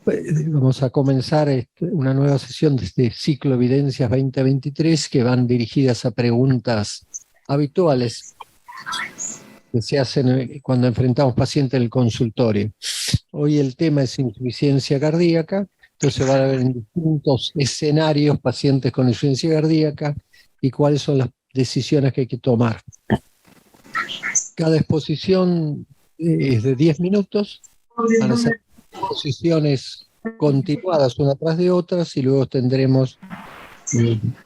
Vamos a comenzar una nueva sesión de este ciclo Evidencias 2023 que van dirigidas a preguntas habituales que se hacen cuando enfrentamos pacientes en el consultorio. Hoy el tema es insuficiencia cardíaca, entonces van a ver en distintos escenarios pacientes con insuficiencia cardíaca y cuáles son las decisiones que hay que tomar. Cada exposición es de 10 minutos, van a ser exposiciones continuadas una tras de otras y luego tendremos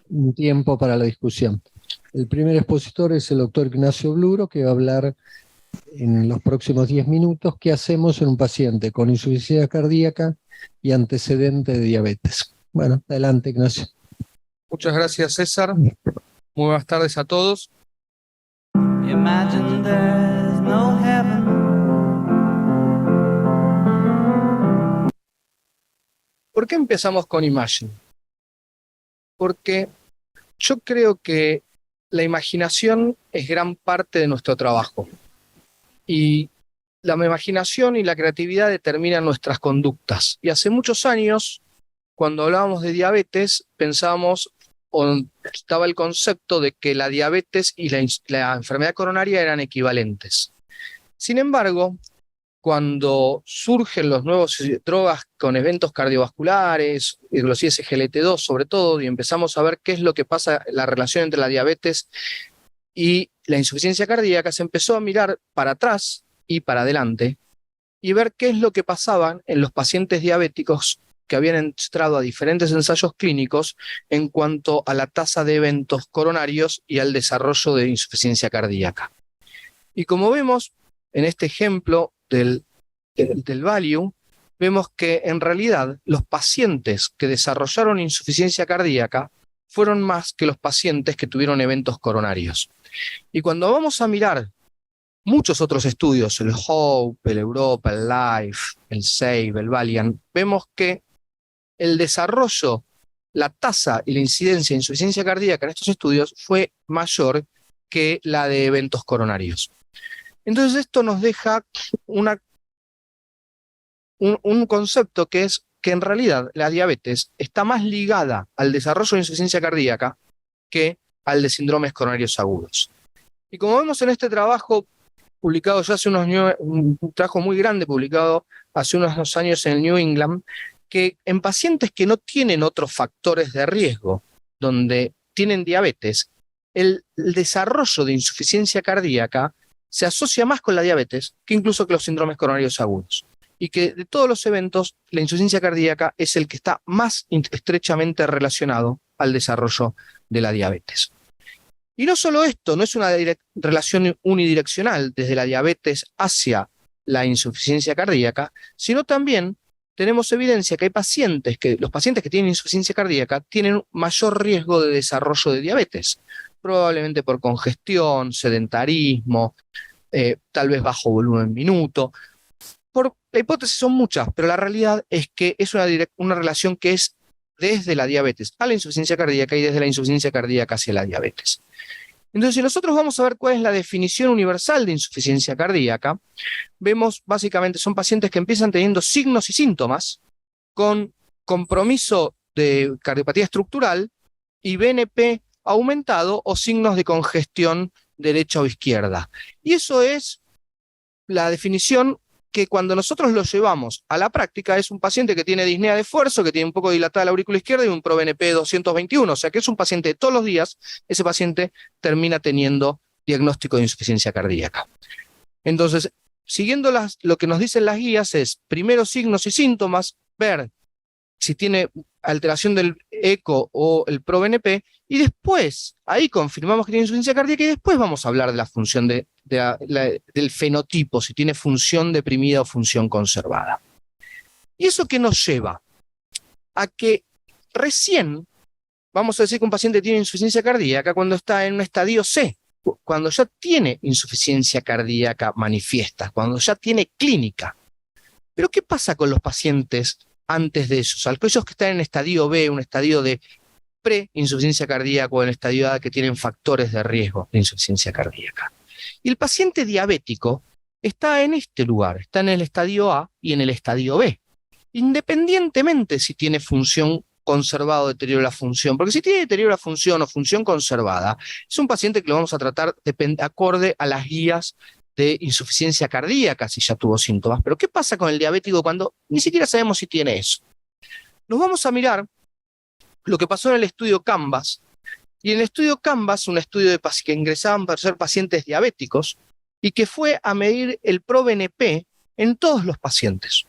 un tiempo para la discusión. El primer expositor es el doctor Ignacio Bluro, que va a hablar en los próximos 10 minutos qué hacemos en un paciente con insuficiencia cardíaca y antecedente de diabetes. Bueno, adelante, Ignacio. Muchas gracias, César. Muy buenas tardes a todos. Imagine there's no heaven. ¿Por qué empezamos con Imagine? Porque yo creo que la imaginación es gran parte de nuestro trabajo. Y la imaginación y la creatividad determinan nuestras conductas. Y hace muchos años, cuando hablábamos de diabetes, pensábamos, o estaba el concepto de que la diabetes y la enfermedad coronaria eran equivalentes. Sin embargo, cuando surgen los nuevos drogas con eventos cardiovasculares, los ISGLT2 sobre todo, y empezamos a ver qué es lo que pasa, la relación entre la diabetes y la insuficiencia cardíaca, se empezó a mirar para atrás y para adelante y ver qué es lo que pasaba en los pacientes diabéticos que habían entrado a diferentes ensayos clínicos en cuanto a la tasa de eventos coronarios y al desarrollo de insuficiencia cardíaca. Y como vemos en este ejemplo del value, vemos que en realidad los pacientes que desarrollaron insuficiencia cardíaca fueron más que los pacientes que tuvieron eventos coronarios. Y cuando vamos a mirar muchos otros estudios, el HOPE, el Europa, el LIFE, el SAVE, el Valiant, vemos que el desarrollo, la tasa y la incidencia de insuficiencia cardíaca en estos estudios fue mayor que la de eventos coronarios. Entonces esto nos deja un concepto que es que en realidad la diabetes está más ligada al desarrollo de insuficiencia cardíaca que al de síndromes coronarios agudos. Y como vemos en este trabajo publicado ya hace un trabajo muy grande publicado hace unos años en el New England, que en pacientes que no tienen otros factores de riesgo, donde tienen diabetes, el desarrollo de insuficiencia cardíaca se asocia más con la diabetes que incluso con los síndromes coronarios agudos. Y que de todos los eventos, la insuficiencia cardíaca es el que está más estrechamente relacionado al desarrollo de la diabetes. Y no solo esto, no es una relación unidireccional desde la diabetes hacia la insuficiencia cardíaca, sino también tenemos evidencia que los pacientes que tienen insuficiencia cardíaca tienen mayor riesgo de desarrollo de diabetes, probablemente por congestión, sedentarismo, tal vez bajo volumen minuto. La hipótesis son muchas, pero la realidad es que es una relación que es desde la diabetes a la insuficiencia cardíaca y desde la insuficiencia cardíaca hacia la diabetes. Entonces, si nosotros vamos a ver cuál es la definición universal de insuficiencia cardíaca, vemos básicamente son pacientes que empiezan teniendo signos y síntomas con compromiso de cardiopatía estructural y BNP aumentado o signos de congestión derecha o izquierda. Y eso es la definición que cuando nosotros lo llevamos a la práctica es un paciente que tiene disnea de esfuerzo, que tiene un poco dilatada la aurícula izquierda y un ProBNP 221, o sea que es un paciente de todos los días, ese paciente termina teniendo diagnóstico de insuficiencia cardíaca. Entonces, siguiendo lo que nos dicen las guías es, primero signos y síntomas, ver si tiene alteración del eco o el ProBNP, y después, ahí confirmamos que tiene insuficiencia cardíaca y después vamos a hablar de la función del fenotipo, si tiene función deprimida o función conservada. ¿Y eso qué nos lleva? A que recién, vamos a decir que un paciente tiene insuficiencia cardíaca cuando está en un estadio C, cuando ya tiene insuficiencia cardíaca manifiesta, cuando ya tiene clínica. Pero ¿qué pasa con los pacientes antes de eso? Aquellos que están en estadio B, un estadio de pre-insuficiencia cardíaca o en el estadio A que tienen factores de riesgo de insuficiencia cardíaca. Y el paciente diabético está en este lugar, está en el estadio A y en el estadio B. independientemente si tiene función conservada o deterioro de la función, porque si tiene deterioro de la función o función conservada, es un paciente que lo vamos a tratar acorde a las guías de insuficiencia cardíaca si ya tuvo síntomas. Pero ¿qué pasa con el diabético cuando ni siquiera sabemos si tiene eso? Nos vamos a mirar lo que pasó en el estudio Canvas. Y en el estudio Canvas, un estudio que ingresaban para ser pacientes diabéticos y que fue a medir el ProBNP en todos los pacientes.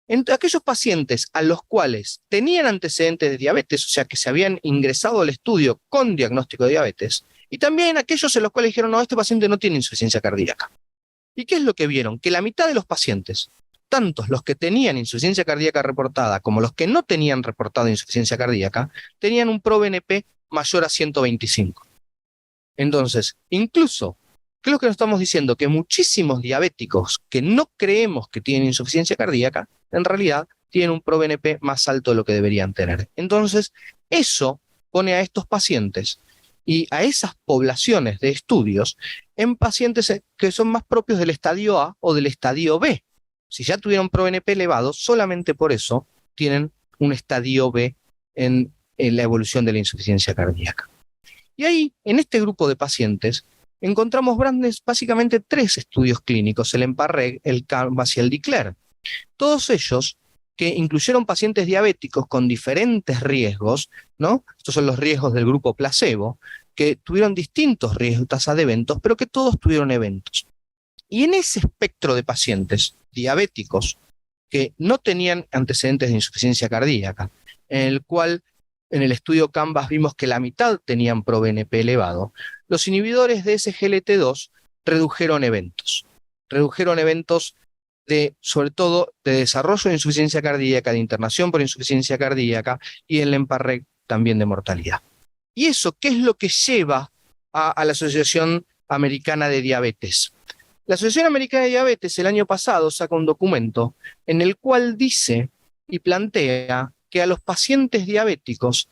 En aquellos pacientes a los cuales tenían antecedentes de diabetes, o sea, que se habían ingresado al estudio con diagnóstico de diabetes, y también aquellos en los cuales dijeron, no, este paciente no tiene insuficiencia cardíaca. ¿Y qué es lo que vieron? Que la mitad de los pacientes, tanto los que tenían insuficiencia cardíaca reportada como los que no tenían reportada insuficiencia cardíaca, tenían un ProBNP mayor a 125. Entonces, incluso, ¿qué es lo que nos estamos diciendo? Que muchísimos diabéticos que no creemos que tienen insuficiencia cardíaca, en realidad tienen un ProBNP más alto de lo que deberían tener. Entonces, eso pone a estos pacientes y a esas poblaciones de estudios en pacientes que son más propios del estadio A o del estadio B. Si ya tuvieron ProBNP elevado, solamente por eso tienen un estadio B en la evolución de la insuficiencia cardíaca. Y ahí, en este grupo de pacientes, encontramos básicamente 3 estudios clínicos, el EMPA-REG, el Canvas y el DECLARE. Todos ellos que incluyeron pacientes diabéticos con diferentes riesgos, ¿no? Estos son los riesgos del grupo placebo, que tuvieron distintos riesgos, tasa de eventos, pero que todos tuvieron eventos. Y en ese espectro de pacientes diabéticos que no tenían antecedentes de insuficiencia cardíaca, en el cual en el estudio Canvas vimos que la mitad tenían ProBNP elevado, los inhibidores de SGLT2 redujeron eventos. Redujeron eventos sobre todo de desarrollo de insuficiencia cardíaca, de internación por insuficiencia cardíaca y en el EMPA-REG también de mortalidad. ¿Y eso qué es lo que lleva a la Asociación Americana de Diabetes? La Asociación Americana de Diabetes el año pasado saca un documento en el cual dice y plantea que a los pacientes diabéticos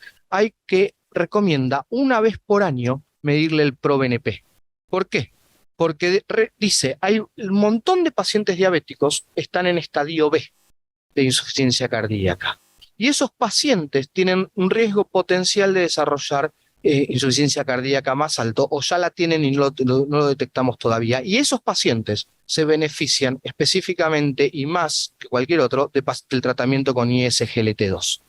recomienda una vez por año medirle el ProBNP. ¿Por qué? Porque dice, hay un montón de pacientes diabéticos que están en estadio B de insuficiencia cardíaca. Y esos pacientes tienen un riesgo potencial de desarrollar insuficiencia cardíaca más alto, o ya la tienen y no lo detectamos todavía. Y esos pacientes se benefician específicamente y más que cualquier otro del tratamiento con ISGLT2.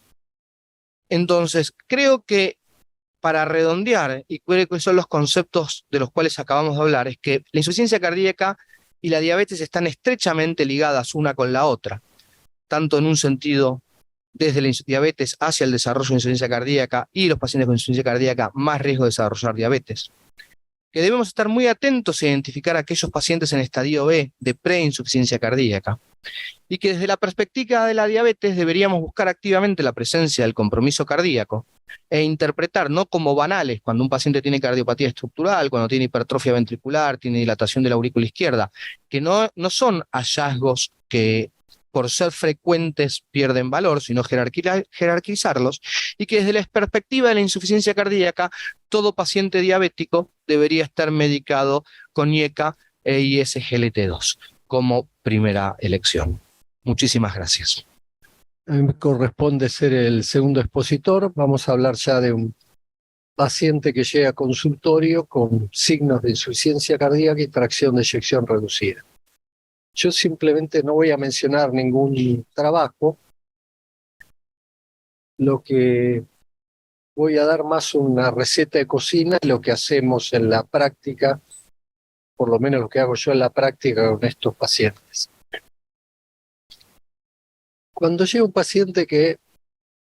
Entonces, creo que para redondear, y creo que son los conceptos de los cuales acabamos de hablar, es que la insuficiencia cardíaca y la diabetes están estrechamente ligadas una con la otra, tanto en un sentido desde la diabetes hacia el desarrollo de insuficiencia cardíaca y los pacientes con insuficiencia cardíaca más riesgo de desarrollar diabetes. Que debemos estar muy atentos a identificar a aquellos pacientes en estadio B de preinsuficiencia cardíaca, y que desde la perspectiva de la diabetes deberíamos buscar activamente la presencia del compromiso cardíaco e interpretar no como banales cuando un paciente tiene cardiopatía estructural, cuando tiene hipertrofia ventricular, tiene dilatación de la aurícula izquierda, que no son hallazgos que por ser frecuentes pierden valor, sino jerarquizarlos, y que desde la perspectiva de la insuficiencia cardíaca, todo paciente diabético debería estar medicado con IECA e ISGLT2 como primera elección. Muchísimas gracias. A mí me corresponde ser el segundo expositor. Vamos a hablar ya de un paciente que llega a consultorio con signos de insuficiencia cardíaca y fracción de eyección reducida. Yo simplemente no voy a mencionar ningún trabajo. Lo que voy a dar más una receta de cocina, lo que hacemos en la práctica, por lo menos lo que hago yo en la práctica con estos pacientes. Cuando llega un paciente que,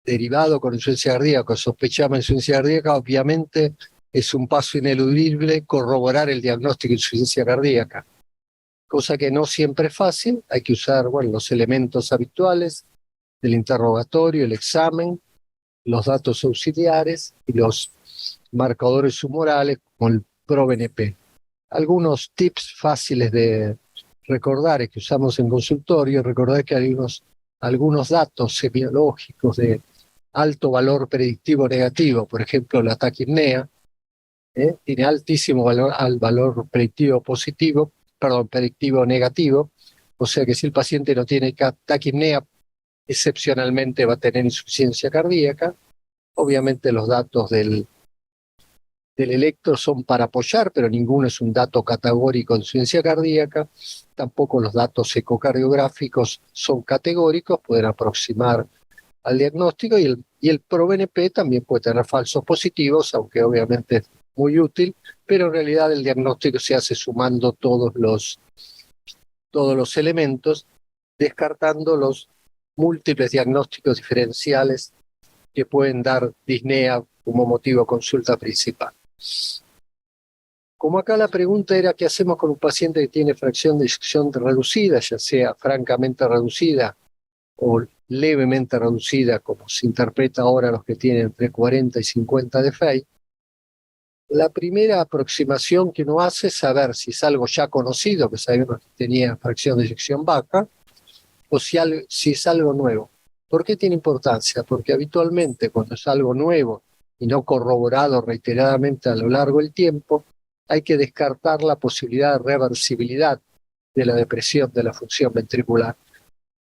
derivado con insuficiencia cardíaca, sospechamos insuficiencia cardíaca, obviamente es un paso ineludible corroborar el diagnóstico de insuficiencia cardíaca, cosa que no siempre es fácil. Hay que usar los elementos habituales del interrogatorio, el examen, los datos auxiliares y los marcadores humorales como el ProBNP. Algunos tips fáciles de recordar y que usamos en consultorio: recordar que hay algunos datos semiológicos de alto valor predictivo negativo, por ejemplo la taquipnea, tiene altísimo valor predictivo predictivo negativo, o sea que si el paciente no tiene taquipnea, excepcionalmente va a tener insuficiencia cardíaca. Obviamente los datos del electro son para apoyar, pero ninguno es un dato categórico de insuficiencia cardíaca. Tampoco los datos ecocardiográficos son categóricos, pueden aproximar al diagnóstico, y el ProBNP también puede tener falsos positivos, aunque obviamente es muy útil, pero en realidad el diagnóstico se hace sumando todos los elementos, descartando los múltiples diagnósticos diferenciales que pueden dar disnea como motivo de consulta principal. Como acá la pregunta era qué hacemos con un paciente que tiene fracción de eyección reducida, ya sea francamente reducida o levemente reducida, como se interpreta ahora los que tienen entre 40 y 50 de Fay, la primera aproximación que uno hace es saber si es algo ya conocido, que sabemos que tenía fracción de eyección baja, o si es algo nuevo. ¿Por qué tiene importancia? Porque habitualmente cuando es algo nuevo y no corroborado reiteradamente a lo largo del tiempo, hay que descartar la posibilidad de reversibilidad de la depresión de la función ventricular.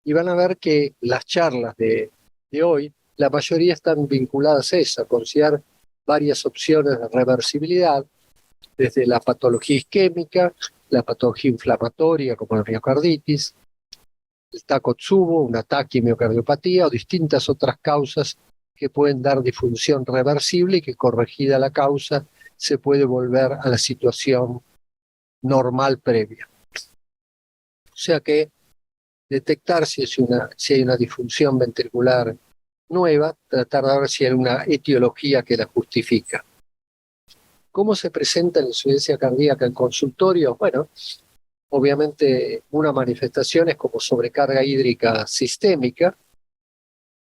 Y van a ver que las charlas de hoy, la mayoría están vinculadas a eso, a considerar varias opciones de reversibilidad, desde la patología isquémica, la patología inflamatoria como la miocarditis, el Takotsubo, un ataque y miocardiopatía, o distintas otras causas que pueden dar disfunción reversible y que, corregida la causa, se puede volver a la situación normal previa. O sea que detectar si hay una disfunción ventricular nueva, tratar de ver si hay una etiología que la justifica. ¿Cómo se presenta la insuficiencia cardíaca en consultorio? Bueno, obviamente una manifestación es como sobrecarga hídrica sistémica,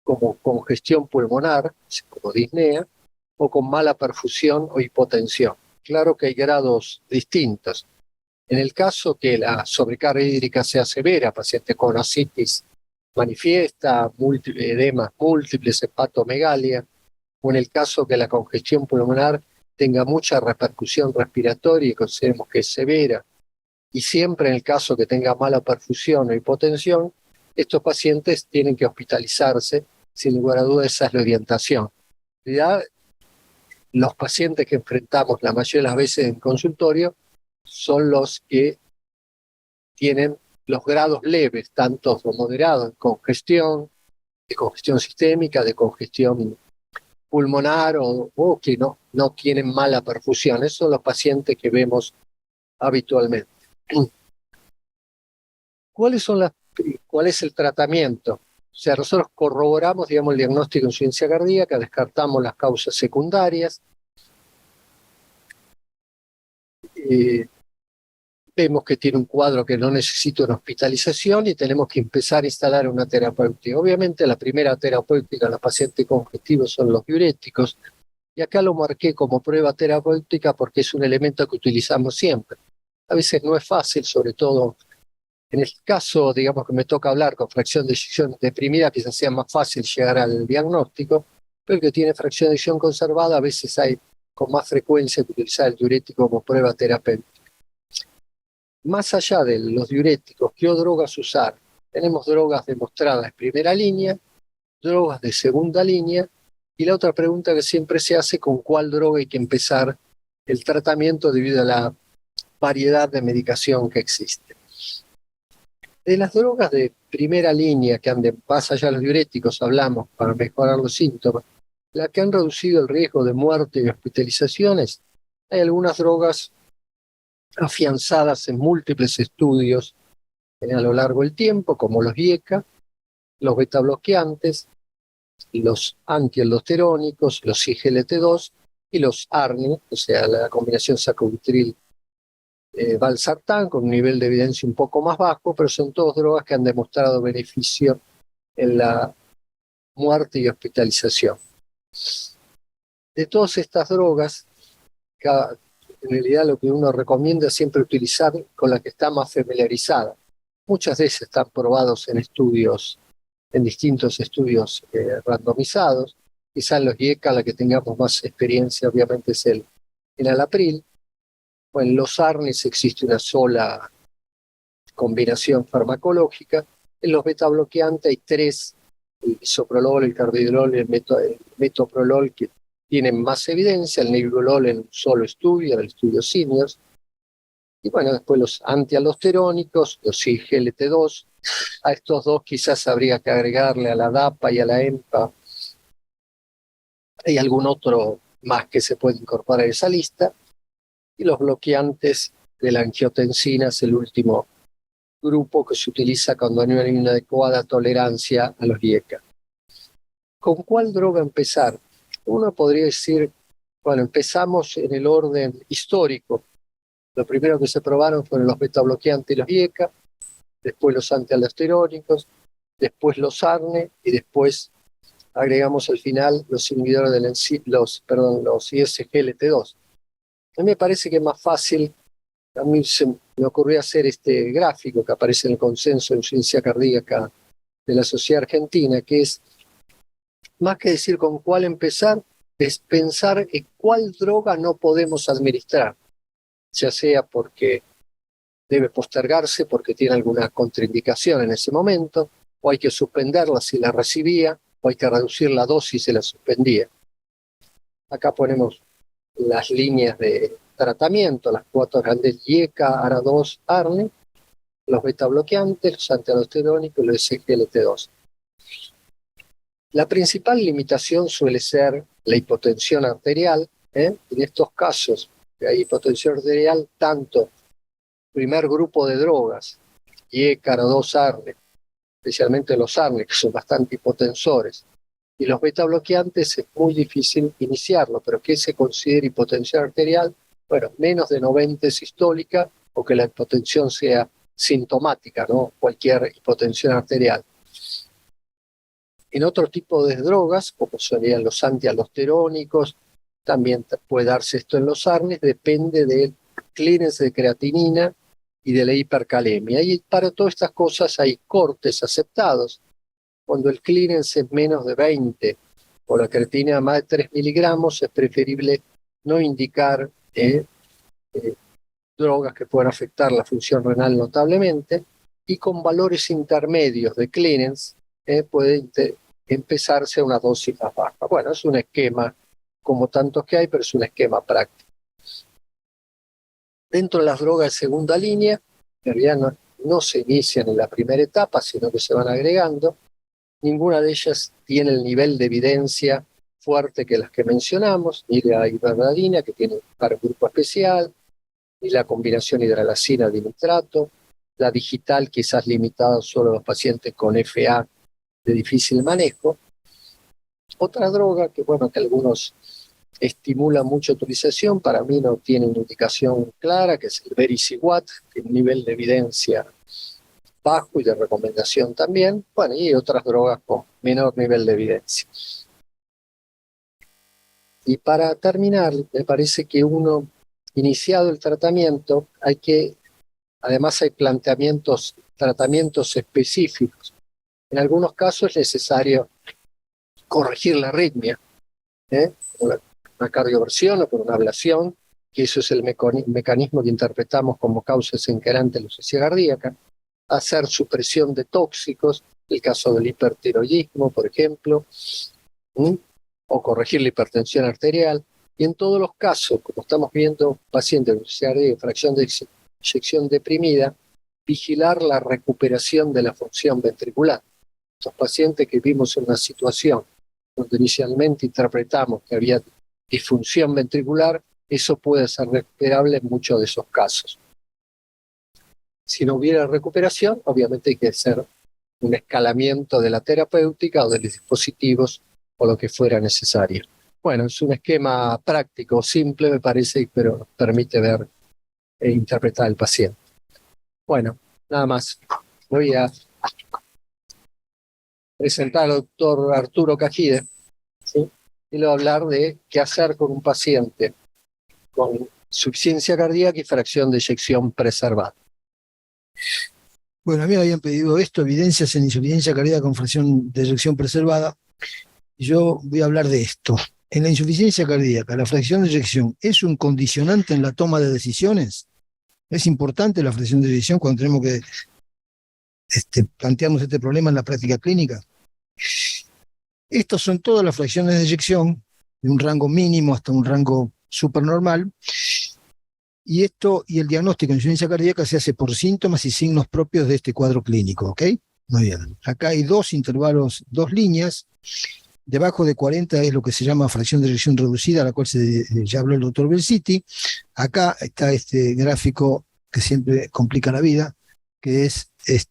como congestión pulmonar, como disnea, o con mala perfusión o hipotensión. Claro que hay grados distintos. En el caso que la sobrecarga hídrica sea severa, paciente con ascitis manifiesta, edemas múltiples, hepatomegalia, o en el caso que la congestión pulmonar tenga mucha repercusión respiratoria y consideremos que es severa, y siempre en el caso que tenga mala perfusión o hipotensión, estos pacientes tienen que hospitalizarse, sin lugar a dudas esa es la orientación. En realidad, los pacientes que enfrentamos la mayoría de las veces en consultorio son los que tienen los grados leves, tanto o moderados, de congestión sistémica, de congestión pulmonar o que no tienen mala perfusión. Esos son los pacientes que vemos habitualmente. ¿Cuál es el tratamiento? O sea, nosotros corroboramos, digamos, el diagnóstico de insuficiencia cardíaca, descartamos las causas secundarias, vemos que tiene un cuadro que no necesita una hospitalización y tenemos que empezar a instalar una terapéutica. Obviamente la primera terapéutica en los pacientes congestivos son los diuréticos, y acá lo marqué como prueba terapéutica porque es un elemento que utilizamos siempre. A veces no es fácil, sobre todo en el caso, digamos, que me toca hablar con fracción de eyección deprimida, quizás sea más fácil llegar al diagnóstico, pero el que tiene fracción de eyección conservada, a veces hay con más frecuencia que utilizar el diurético como prueba terapéutica. Más allá de los diuréticos, ¿qué drogas usar? Tenemos drogas demostradas de primera línea, drogas de segunda línea, y la otra pregunta que siempre se hace, ¿con cuál droga hay que empezar el tratamiento debido a la variedad de medicación que existe? De las drogas de primera línea que más allá de los diuréticos, hablamos para mejorar los síntomas, las que han reducido el riesgo de muerte y hospitalizaciones, hay algunas drogas afianzadas en múltiples estudios a lo largo del tiempo, como los IECA, los betabloqueantes, los antialdosterónicos, los IGLT2 y los ARNI, o sea, la combinación sacubitril valsartán, con un nivel de evidencia un poco más bajo, pero son todas drogas que han demostrado beneficio en la muerte y hospitalización. De todas estas drogas, en realidad lo que uno recomienda es siempre utilizar con la que está más familiarizada. Muchas veces están probados en distintos estudios randomizados. Quizás en los IECA la que tengamos más experiencia obviamente es el enalapril. O en los ARNIs existe una sola combinación farmacológica. En los betabloqueantes hay 3 el bisoprolol, el carvedilol y el metoprolol, que tienen más evidencia, el nebivolol en un solo estudio, en el estudio Seniors. Y bueno, después los antialdosterónicos, los IGLT2. A estos dos quizás habría que agregarle a la DAPA y a la EMPA. Hay algún otro más que se puede incorporar a esa lista. Y los bloqueantes de la angiotensina es el último grupo que se utiliza cuando no hay una adecuada tolerancia a los IECA. ¿Con cuál droga empezar? Uno podría decir, bueno, empezamos en el orden histórico. Lo primero que se probaron fueron los beta-bloqueantes y los IECA, después los antialdosterónicos, después los ARNE y después agregamos al final los inhibidores los ISGLT2. A mí me parece que es más fácil, a mí se me ocurrió hacer este gráfico que aparece en el consenso de insuficiencia cardíaca de la Sociedad Argentina, que es, más que decir con cuál empezar, es pensar en cuál droga no podemos administrar, ya sea porque debe postergarse porque tiene alguna contraindicación en ese momento, o hay que suspenderla si la recibía, o hay que reducir la dosis si la suspendía. Acá ponemos las líneas de tratamiento, las cuatro grandes IECA, ARA2, ARNE, los beta bloqueantes, los antialdosterónicos y los SGLT2. La principal limitación suele ser la hipotensión arterial. En estos casos hay hipotensión arterial, tanto primer grupo de drogas, IECA, ARA2, ARNE, especialmente los ARNE, que son bastante hipotensores, y los beta bloqueantes es muy difícil iniciarlo, pero que se considere hipotensión arterial, bueno, menos de 90 sistólica, o que la hipotensión sea sintomática, ¿no? Cualquier hipotensión arterial. En otro tipo de drogas, como serían los antialdosterónicos, también puede darse esto en los ARNES, depende del clearance de creatinina y de la hipercalemia. Y para todas estas cosas hay cortes aceptados. Cuando el clearance es menos de 20 o la creatinina más de 3 miligramos, es preferible no indicar drogas que puedan afectar la función renal notablemente, y con valores intermedios de clearance puede empezarse a una dosis más baja. Bueno, es un esquema como tantos que hay, pero es un esquema práctico. Dentro de las drogas de segunda línea, en realidad no se inician en la primera etapa, sino que se van agregando. Ninguna de ellas tiene el nivel de evidencia fuerte que las que mencionamos, ni la iberdadina, que tiene para un grupo especial, ni la combinación hidralacina-dinitrato, la digital quizás limitada solo a los pacientes con FA de difícil manejo. Otra droga que, bueno, que algunos estimulan mucha utilización, para mí no tiene una indicación clara, que es el Vericiguat, que tiene un nivel de evidencia bajo y de recomendación también, bueno, y otras drogas con menor nivel de evidencia. Y para terminar, me parece que uno, iniciado el tratamiento, además hay tratamientos específicos. En algunos casos es necesario corregir la arritmia, con una cardioversión o con una ablación, que eso es el mecanismo que interpretamos como causa desencadenante de la insuficiencia cardíaca. Hacer supresión de tóxicos, el caso del hipertiroidismo, por ejemplo, o corregir la hipertensión arterial. Y en todos los casos, como estamos viendo, pacientes con insuficiencia cardíaca, fracción de eyección deprimida, vigilar la recuperación de la función ventricular. Los pacientes que vimos en una situación donde inicialmente interpretamos que había disfunción ventricular, eso puede ser recuperable en muchos de esos casos. Si no hubiera recuperación, obviamente hay que hacer un escalamiento de la terapéutica o de los dispositivos o lo que fuera necesario. Bueno, es un esquema práctico, simple me parece, pero nos permite ver e interpretar al paciente. Bueno, nada más. Voy a presentar al doctor Arturo Cajide, ¿sí? Y le voy a hablar de qué hacer con un paciente con insuficiencia cardíaca y fracción de eyección preservada. Bueno, a mí me habían pedido esto, evidencias en insuficiencia cardíaca con fracción de eyección preservada, y yo voy a hablar de esto. En la insuficiencia cardíaca, ¿la fracción de eyección es un condicionante en la toma de decisiones? ¿Es importante la fracción de eyección cuando tenemos que plantearnos este problema en la práctica clínica? Estas son todas las fracciones de eyección, de un rango mínimo hasta un rango supernormal. Y el diagnóstico de insuficiencia cardíaca se hace por síntomas y signos propios de este cuadro clínico, ¿ok? Muy bien. Acá hay dos intervalos, dos líneas. Debajo de 40 es lo que se llama fracción de eyección reducida, a la cual ya habló el doctor Belsitti. Acá está este gráfico que siempre complica la vida, que es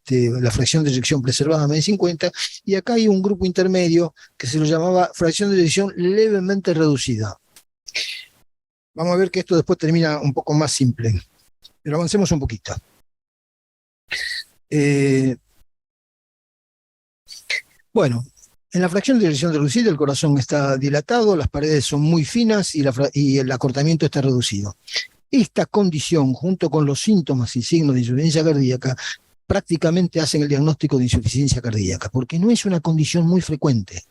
la fracción de eyección preservada menos 50, y acá hay un grupo intermedio que se lo llamaba fracción de eyección levemente reducida. Vamos a ver que esto después termina un poco más simple, pero avancemos un poquito. Bueno, en la fracción de eyección reducida el corazón está dilatado, las paredes son muy finas y el acortamiento está reducido. Esta condición, junto con los síntomas y signos de insuficiencia cardíaca, prácticamente hacen el diagnóstico de insuficiencia cardíaca, porque no es una condición muy frecuente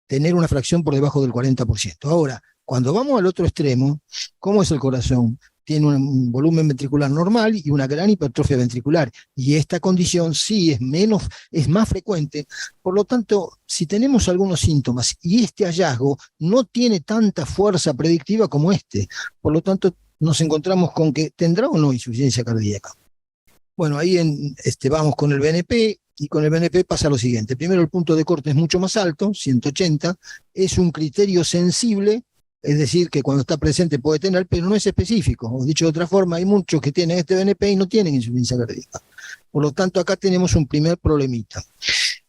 tener una fracción por debajo del 40%. Ahora, cuando vamos al otro extremo, ¿cómo es el corazón? Tiene un volumen ventricular normal y una gran hipertrofia ventricular, y esta condición sí es más frecuente. Por lo tanto, si tenemos algunos síntomas y este hallazgo no tiene tanta fuerza predictiva como por lo tanto nos encontramos con que tendrá o no insuficiencia cardíaca. Bueno, ahí vamos con el BNP, y con el BNP pasa lo siguiente. Primero, el punto de corte es mucho más alto, 180, es un criterio sensible, es decir, que cuando está presente puede tener, pero no es específico. O dicho de otra forma, hay muchos que tienen este BNP y no tienen insuficiencia cardíaca. Por lo tanto, acá tenemos un primer problemita.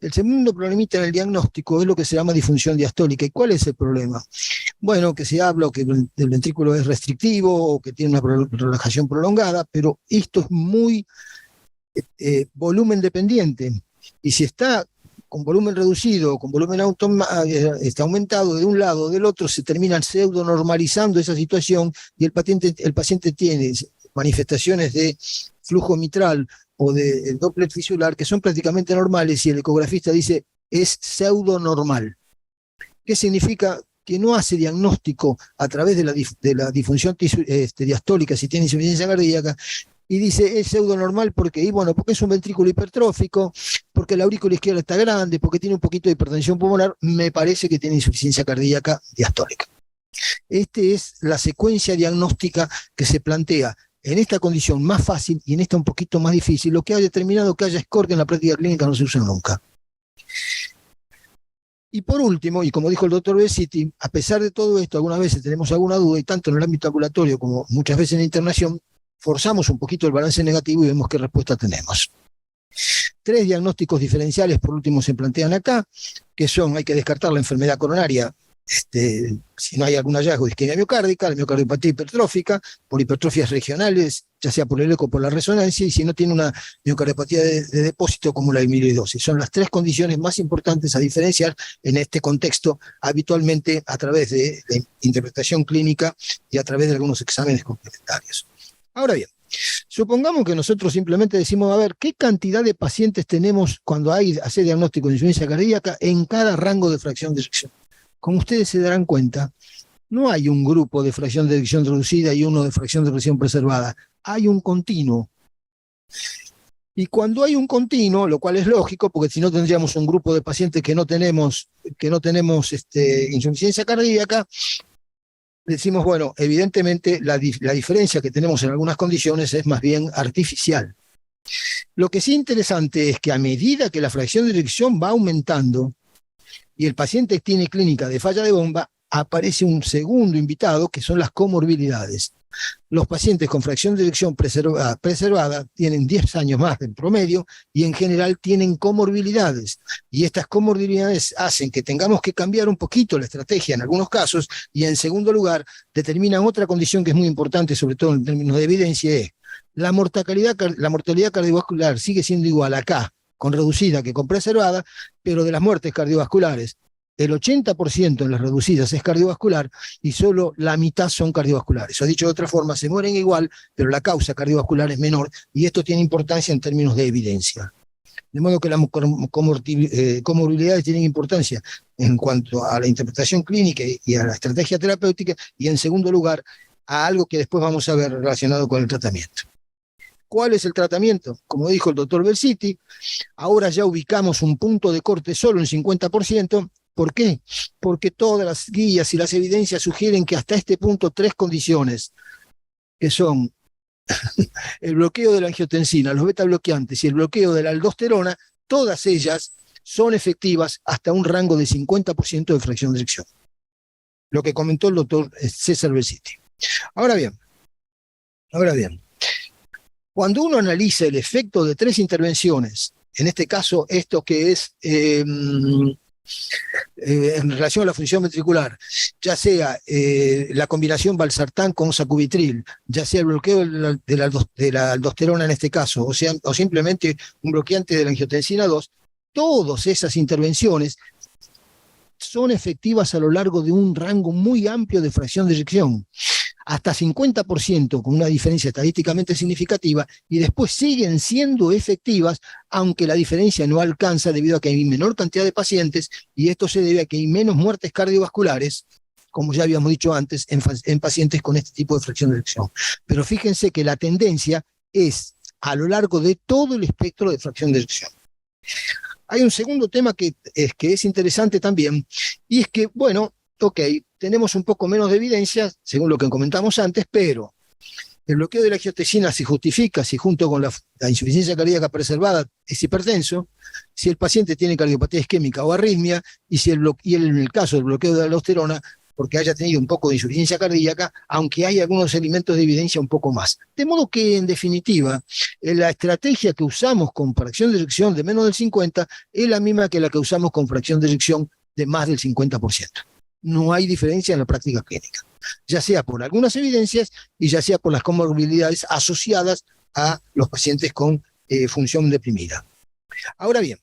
El segundo problemita en el diagnóstico es lo que se llama disfunción diastólica. ¿Y cuál es el problema? Bueno, que se habla que el ventrículo es restrictivo o que tiene una relajación prolongada, pero esto es muy volumen dependiente. Y si está con volumen reducido o con volumen está aumentado de un lado o del otro, se termina pseudo normalizando esa situación y el paciente tiene manifestaciones de flujo mitral o de Doppler fisular que son prácticamente normales, y el ecografista dice es pseudo normal. ¿Qué significa? Que no hace diagnóstico a través de la disfunción diastólica si tiene insuficiencia cardíaca, y dice es pseudo normal porque es un ventrículo hipertrófico, porque la aurícula izquierda está grande, porque tiene un poquito de hipertensión pulmonar, me parece que tiene insuficiencia cardíaca diastólica. Esta es la secuencia diagnóstica que se plantea en esta condición más fácil y en esta un poquito más difícil. Lo que ha determinado que haya score que en la práctica clínica no se usa nunca. Y por último, y como dijo el doctor Belsitti, a pesar de todo esto, algunas veces tenemos alguna duda, y tanto en el ámbito ambulatorio como muchas veces en la internación, forzamos un poquito el balance negativo y vemos qué respuesta tenemos. 3 diagnósticos diferenciales, por último, se plantean acá, que son: hay que descartar la enfermedad coronaria, si no hay algún hallazgo de isquemia miocárdica, la miocardiopatía hipertrófica, por hipertrofias regionales, ya sea por el eco o por la resonancia, y si no tiene una miocardiopatía de depósito como la amiloidosis. Son las 3 condiciones más importantes a diferenciar en este contexto, habitualmente a través de la interpretación clínica y a través de algunos exámenes complementarios. Ahora bien, supongamos que nosotros simplemente decimos, a ver, ¿qué cantidad de pacientes tenemos cuando hace diagnóstico de insuficiencia cardíaca en cada rango de fracción de eyección? Como ustedes se darán cuenta, no hay un grupo de fracción de eyección reducida y uno de fracción de eyección preservada. Hay un continuo. Y cuando hay un continuo, lo cual es lógico, porque si no tendríamos un grupo de pacientes que no tenemos insuficiencia cardíaca, decimos, bueno, evidentemente la diferencia que tenemos en algunas condiciones es más bien artificial. Lo que sí es interesante es que a medida que la fracción de eyección va aumentando y el paciente tiene clínica de falla de bomba, aparece un segundo invitado, que son las comorbilidades. Los pacientes con fracción de eyección preservada tienen 10 años más en promedio y en general tienen comorbilidades. Y estas comorbilidades hacen que tengamos que cambiar un poquito la estrategia en algunos casos, y en segundo lugar determinan otra condición que es muy importante, sobre todo en términos de evidencia, es la mortalidad cardiovascular sigue siendo igual acá con reducida que con preservada, pero de las muertes cardiovasculares el 80% en las reducidas es cardiovascular y solo la mitad son cardiovasculares. O dicho de otra forma, se mueren igual, pero la causa cardiovascular es menor, y esto tiene importancia en términos de evidencia. De modo que las comorbilidades tienen importancia en cuanto a la interpretación clínica y a la estrategia terapéutica, y en segundo lugar, a algo que después vamos a ver relacionado con el tratamiento. ¿Cuál es el tratamiento? Como dijo el doctor Belsitti, ahora ya ubicamos un punto de corte solo en 50%. ¿Por qué? Porque todas las guías y las evidencias sugieren que hasta este punto 3 condiciones, que son el bloqueo de la angiotensina, los beta bloqueantes y el bloqueo de la aldosterona, todas ellas son efectivas hasta un rango de 50% de fracción de eyección. Lo que comentó el doctor César Belsitti. Ahora bien, cuando uno analiza el efecto de 3 intervenciones, en este caso esto que es en relación a la función ventricular, ya sea la combinación valsartán con sacubitril, ya sea el bloqueo de la aldosterona en este caso, o simplemente un bloqueante de la angiotensina 2, todas esas intervenciones son efectivas a lo largo de un rango muy amplio de fracción de eyección, hasta 50% con una diferencia estadísticamente significativa, y después siguen siendo efectivas, aunque la diferencia no alcanza debido a que hay menor cantidad de pacientes, y esto se debe a que hay menos muertes cardiovasculares, como ya habíamos dicho antes, en pacientes con este tipo de fracción de eyección. Pero fíjense que la tendencia es a lo largo de todo el espectro de fracción de eyección. Hay un segundo tema que es interesante también, y es que, bueno, ok, tenemos un poco menos de evidencia, según lo que comentamos antes, pero el bloqueo de la angiotensina se justifica si junto con la insuficiencia cardíaca preservada es hipertenso, si el paciente tiene cardiopatía isquémica o arritmia, y en el caso del bloqueo de la aldosterona, porque haya tenido un poco de insuficiencia cardíaca, aunque hay algunos elementos de evidencia un poco más. De modo que, en definitiva, la estrategia que usamos con fracción de eyección de menos del 50% es la misma que la que usamos con fracción de eyección de más del 50%. No hay diferencia en la práctica clínica, ya sea por algunas evidencias y ya sea por las comorbilidades asociadas a los pacientes con función deprimida. Ahora bien,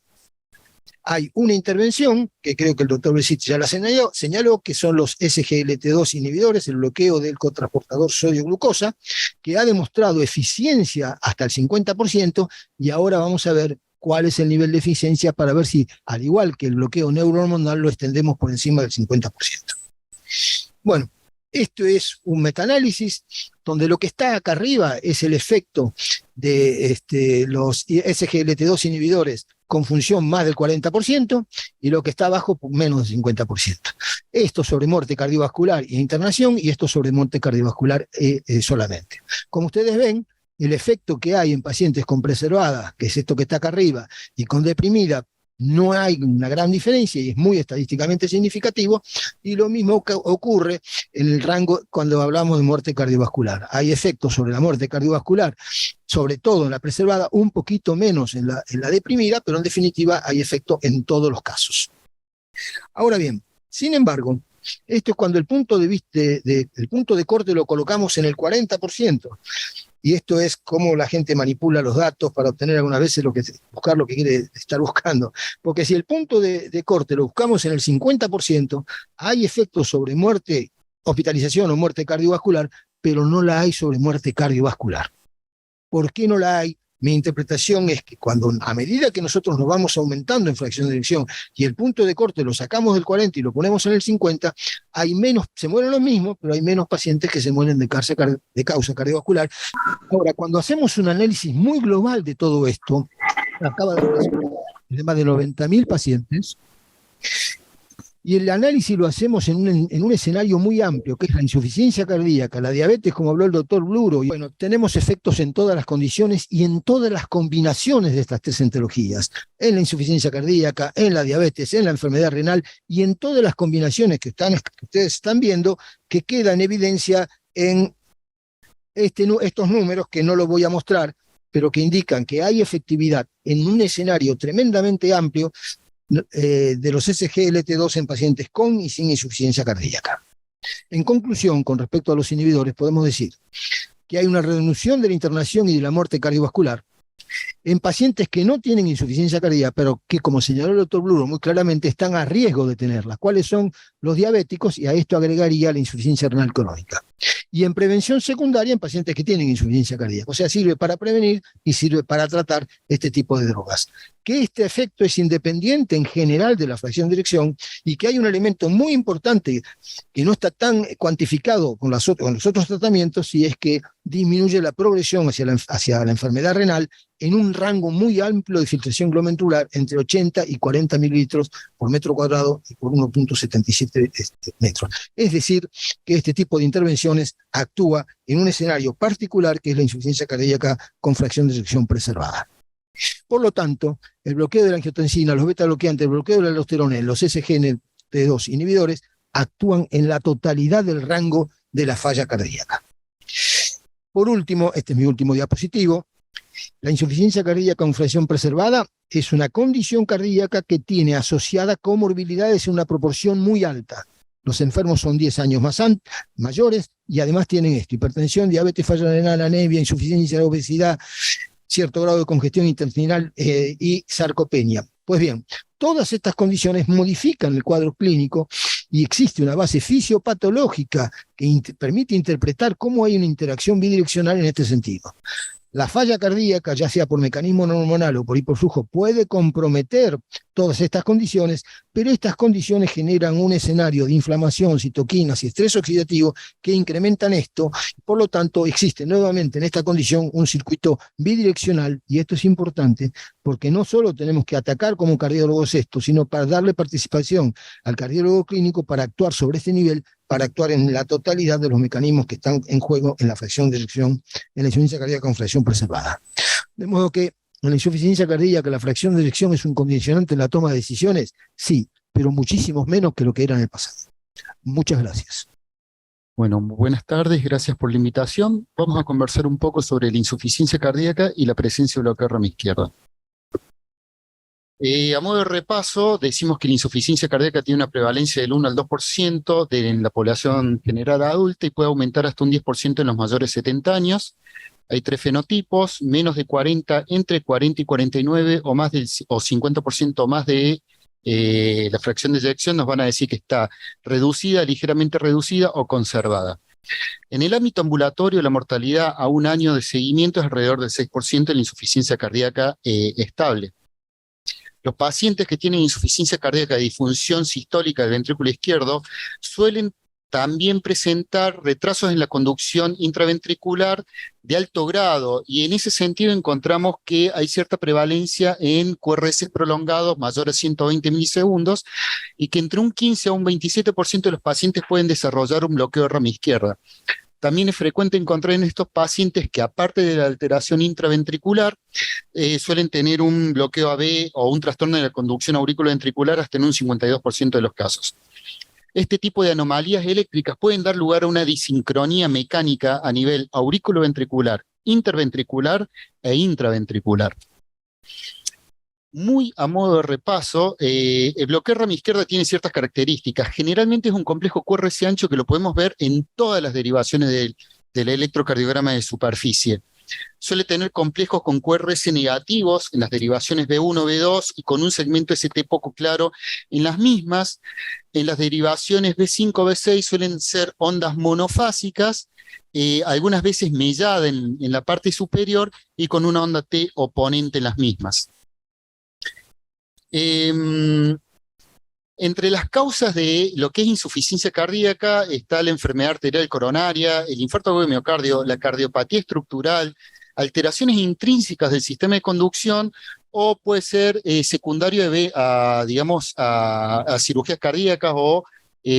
hay una intervención, que creo que el doctor Belsitti ya la señaló, que son los SGLT2 inhibidores, el bloqueo del cotransportador sodio-glucosa, que ha demostrado eficiencia hasta el 50%, y ahora vamos a ver cuál es el nivel de eficiencia para ver si, al igual que el bloqueo neurohormonal, lo extendemos por encima del 50%. Bueno, esto es un metaanálisis donde lo que está acá arriba es el efecto de los SGLT2 inhibidores con función más del 40%, y lo que está abajo menos del 50%. Esto sobre muerte cardiovascular e internación, y esto sobre muerte cardiovascular solamente. Como ustedes ven, el efecto que hay en pacientes con preservada, que es esto que está acá arriba, y con deprimida, no hay una gran diferencia y es muy estadísticamente significativo, y lo mismo ocurre en el rango cuando hablamos de muerte cardiovascular. Hay efectos sobre la muerte cardiovascular, sobre todo en la preservada, un poquito menos en la deprimida, pero en definitiva hay efecto en todos los casos. Ahora bien, sin embargo, esto es cuando el punto el punto de corte lo colocamos en el 40%. Y esto es cómo la gente manipula los datos para obtener algunas veces buscar lo que quiere estar buscando. Porque si el punto de corte lo buscamos en el 50%, hay efectos sobre muerte, hospitalización o muerte cardiovascular, pero no la hay sobre muerte cardiovascular. ¿Por qué no la hay? Mi interpretación es que a medida que nosotros nos vamos aumentando en fracción de eyección y el punto de corte lo sacamos del 40 y lo ponemos en el 50, hay menos, se mueren los mismos, pero hay menos pacientes que se mueren de causa cardiovascular. Ahora, cuando hacemos un análisis muy global de todo esto, acaba de más de 90.000 pacientes, y el análisis lo hacemos en un escenario muy amplio, que es la insuficiencia cardíaca, la diabetes, como habló el doctor Bluro. Y bueno, tenemos efectos en todas las condiciones y en todas las combinaciones de estas 3 etiologías, en la insuficiencia cardíaca, en la diabetes, en la enfermedad renal, y en todas las combinaciones que ustedes están viendo, que queda en evidencia en estos números, que no los voy a mostrar, pero que indican que hay efectividad en un escenario tremendamente amplio de los SGLT2 en pacientes con y sin insuficiencia cardíaca. En conclusión, con respecto a los inhibidores, podemos decir que hay una reducción de la internación y de la muerte cardiovascular en pacientes que no tienen insuficiencia cardíaca, pero que, como señaló el doctor Bluro muy claramente, están a riesgo de tenerla. ¿Cuáles son los diabéticos? Y a esto agregaría la insuficiencia renal crónica. Y en prevención secundaria en pacientes que tienen insuficiencia cardíaca. O sea, sirve para prevenir y sirve para tratar este tipo de drogas. Que este efecto es independiente en general de la fracción de eyección y que hay un elemento muy importante que no está tan cuantificado con los otros tratamientos, y es que disminuye la progresión hacia la enfermedad renal en un rango muy amplio de filtración glomerular entre 80 y 40 mililitros por metro cuadrado y por 1.77 metros. Es decir, que este tipo de intervenciones actúa en un escenario particular que es la insuficiencia cardíaca con fracción de eyección preservada. Por lo tanto, el bloqueo de la angiotensina, los beta-bloqueantes, el bloqueo de la aldosterona, los SGLT2 inhibidores actúan en la totalidad del rango de la falla cardíaca. Por último, este es mi último diapositivo, la insuficiencia cardíaca con fracción preservada es una condición cardíaca que tiene asociada comorbilidades en una proporción muy alta. Los enfermos son 10 años mayores y además tienen esto: hipertensión, diabetes, falla renal, anemia, insuficiencia, obesidad, cierto grado de congestión intestinal y sarcopenia. Pues bien, todas estas condiciones modifican el cuadro clínico y existe una base fisiopatológica que permite interpretar cómo hay una interacción bidireccional en este sentido. La falla cardíaca, ya sea por mecanismo no hormonal o por hiperflujo, puede comprometer todas estas condiciones, pero estas condiciones generan un escenario de inflamación, citoquinas y estrés oxidativo que incrementan esto. Por lo tanto, existe nuevamente en esta condición un circuito bidireccional, y esto es importante porque no solo tenemos que atacar como cardiólogos esto, sino para darle participación al cardiólogo clínico para actuar sobre este nivel, para actuar en la totalidad de los mecanismos que están en juego en la fracción de eyección, en la insuficiencia cardíaca con fracción preservada. De modo que en la insuficiencia cardíaca la fracción de eyección es un condicionante en la toma de decisiones, sí, pero muchísimo menos que lo que era en el pasado. Muchas gracias. Bueno, buenas tardes, gracias por la invitación. Vamos a conversar un poco sobre la insuficiencia cardíaca y la presencia de bloqueo rama izquierda. A modo de repaso, decimos que la insuficiencia cardíaca tiene una prevalencia del 1 al 2% en la población general adulta y puede aumentar hasta un 10% en los mayores de 70 años. Hay 3 fenotipos: menos de 40, entre 40 y 49 o más o 50% más de la fracción de eyección nos van a decir que está reducida, ligeramente reducida o conservada. En el ámbito ambulatorio, la mortalidad a un año de seguimiento es alrededor del 6% de la insuficiencia cardíaca estable. Los pacientes que tienen insuficiencia cardíaca de disfunción sistólica del ventrículo izquierdo suelen también presentar retrasos en la conducción intraventricular de alto grado, y en ese sentido encontramos que hay cierta prevalencia en QRS prolongados mayores a 120 milisegundos y que entre un 15 a un 27% de los pacientes pueden desarrollar un bloqueo de rama izquierda. También es frecuente encontrar en estos pacientes que, aparte de la alteración intraventricular, suelen tener un bloqueo AB o un trastorno de la conducción auriculoventricular hasta en un 52% de los casos. Este tipo de anomalías eléctricas pueden dar lugar a una disincronía mecánica a nivel auriculoventricular, interventricular e intraventricular. Muy a modo de repaso, el bloqueo rama izquierda tiene ciertas características. Generalmente es un complejo QRS ancho que lo podemos ver en todas las derivaciones del electrocardiograma de superficie. Suele tener complejos con QRS negativos en las derivaciones B1, B2 y con un segmento ST poco claro en las mismas. En las derivaciones B5, B6 suelen ser ondas monofásicas, algunas veces mellada en la parte superior y con una onda T oponente en las mismas. Entre las causas de lo que es insuficiencia cardíaca está la enfermedad arterial coronaria, el infarto agudo de miocardio, la cardiopatía estructural, alteraciones intrínsecas del sistema de conducción, o puede ser secundario a cirugías cardíacas o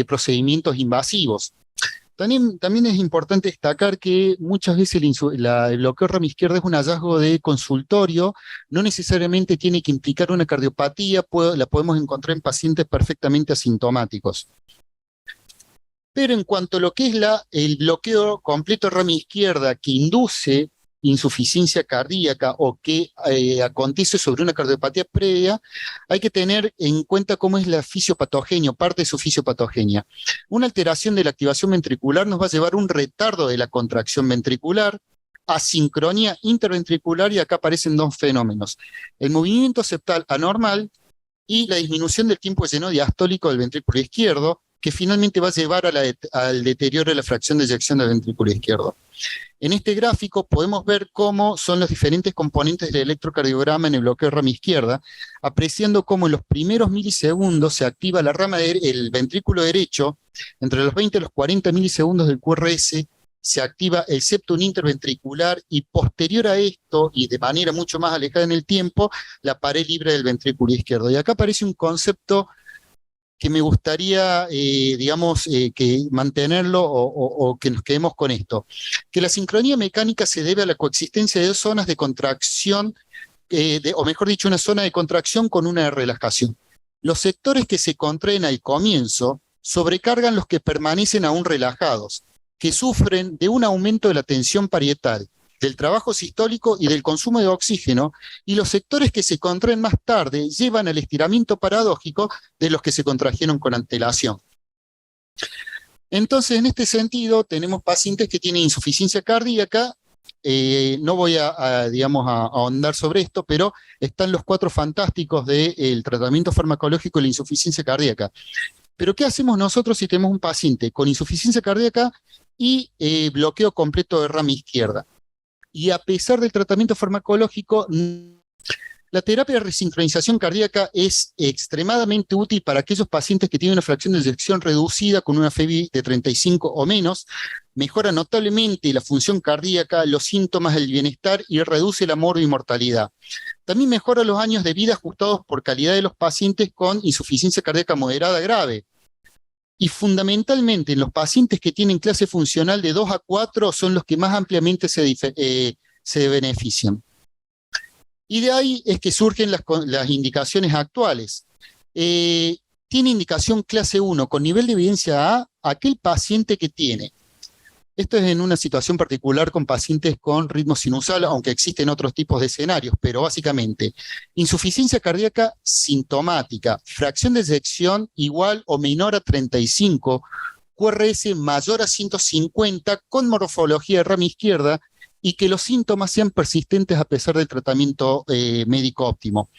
procedimientos invasivos. También es importante destacar que muchas veces el bloqueo rama izquierda es un hallazgo de consultorio, no necesariamente tiene que implicar una cardiopatía, la podemos encontrar en pacientes perfectamente asintomáticos. Pero en cuanto a lo que es el bloqueo completo de rama izquierda que induce insuficiencia cardíaca o que acontece sobre una cardiopatía previa, hay que tener en cuenta cómo es la fisiopatogenia, parte de su fisiopatogenia. Una alteración de la activación ventricular nos va a llevar a un retardo de la contracción ventricular, asincronía interventricular, y acá aparecen 2 fenómenos: el movimiento septal anormal y la disminución del tiempo de lleno diastólico del ventrículo izquierdo, que finalmente va a llevar al deterioro de la fracción de eyección del ventrículo izquierdo. En este gráfico podemos ver cómo son los diferentes componentes del electrocardiograma en el bloqueo de rama izquierda, apreciando cómo en los primeros milisegundos se activa la rama el ventrículo derecho, entre los 20 y los 40 milisegundos del QRS, se activa el septum interventricular y posterior a esto, y de manera mucho más alejada en el tiempo, la pared libre del ventrículo izquierdo. Y acá aparece un concepto que me gustaría, que mantenerlo o que nos quedemos con esto. Que la sincronía mecánica se debe a la coexistencia de dos zonas de contracción, o mejor dicho, una zona de contracción con una de relajación. Los sectores que se contraen al comienzo sobrecargan los que permanecen aún relajados, que sufren de un aumento de la tensión parietal, del trabajo sistólico y del consumo de oxígeno, y los sectores que se contraen más tarde llevan al estiramiento paradójico de los que se contrajeron con antelación. Entonces, en este sentido, tenemos pacientes que tienen insuficiencia cardíaca. No voy a ahondar sobre esto, pero están los 4 fantásticos del tratamiento farmacológico de la insuficiencia cardíaca. Pero ¿qué hacemos nosotros si tenemos un paciente con insuficiencia cardíaca y bloqueo completo de rama izquierda? Y a pesar del tratamiento farmacológico, la terapia de resincronización cardíaca es extremadamente útil para aquellos pacientes que tienen una fracción de eyección reducida con una FEBI de 35 o menos, mejora notablemente la función cardíaca, los síntomas del bienestar y reduce la mortalidad. También mejora los años de vida ajustados por calidad de los pacientes con insuficiencia cardíaca moderada grave. Y fundamentalmente en los pacientes que tienen clase funcional de 2 a 4 son los que más ampliamente se benefician. Y de ahí es que surgen las indicaciones actuales. Tiene indicación clase 1 con nivel de evidencia A aquel paciente que tiene. Esto es en una situación particular con pacientes con ritmo sinusal, aunque existen otros tipos de escenarios, pero básicamente insuficiencia cardíaca sintomática, fracción de eyección igual o menor a 35, QRS mayor a 150 con morfología de rama izquierda y que los síntomas sean persistentes a pesar del tratamiento médico óptimo.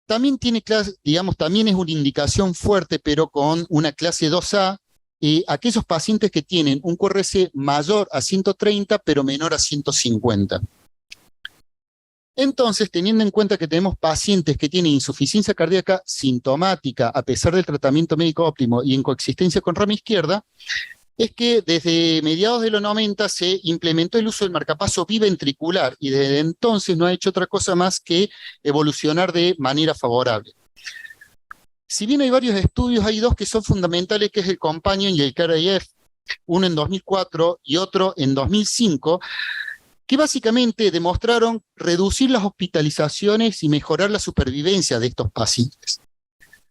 También también es una indicación fuerte, pero con una clase 2A, aquellos pacientes que tienen un QRS mayor a 130, pero menor a 150. Entonces, teniendo en cuenta que tenemos pacientes que tienen insuficiencia cardíaca sintomática a pesar del tratamiento médico óptimo y en coexistencia con rama izquierda, es que desde mediados de los 90 se implementó el uso del marcapaso biventricular y desde entonces no ha hecho otra cosa más que evolucionar de manera favorable. Si bien hay varios estudios, hay 2 que son fundamentales, que es el Companion y el CARE-IF, uno en 2004 y otro en 2005, que básicamente demostraron reducir las hospitalizaciones y mejorar la supervivencia de estos pacientes.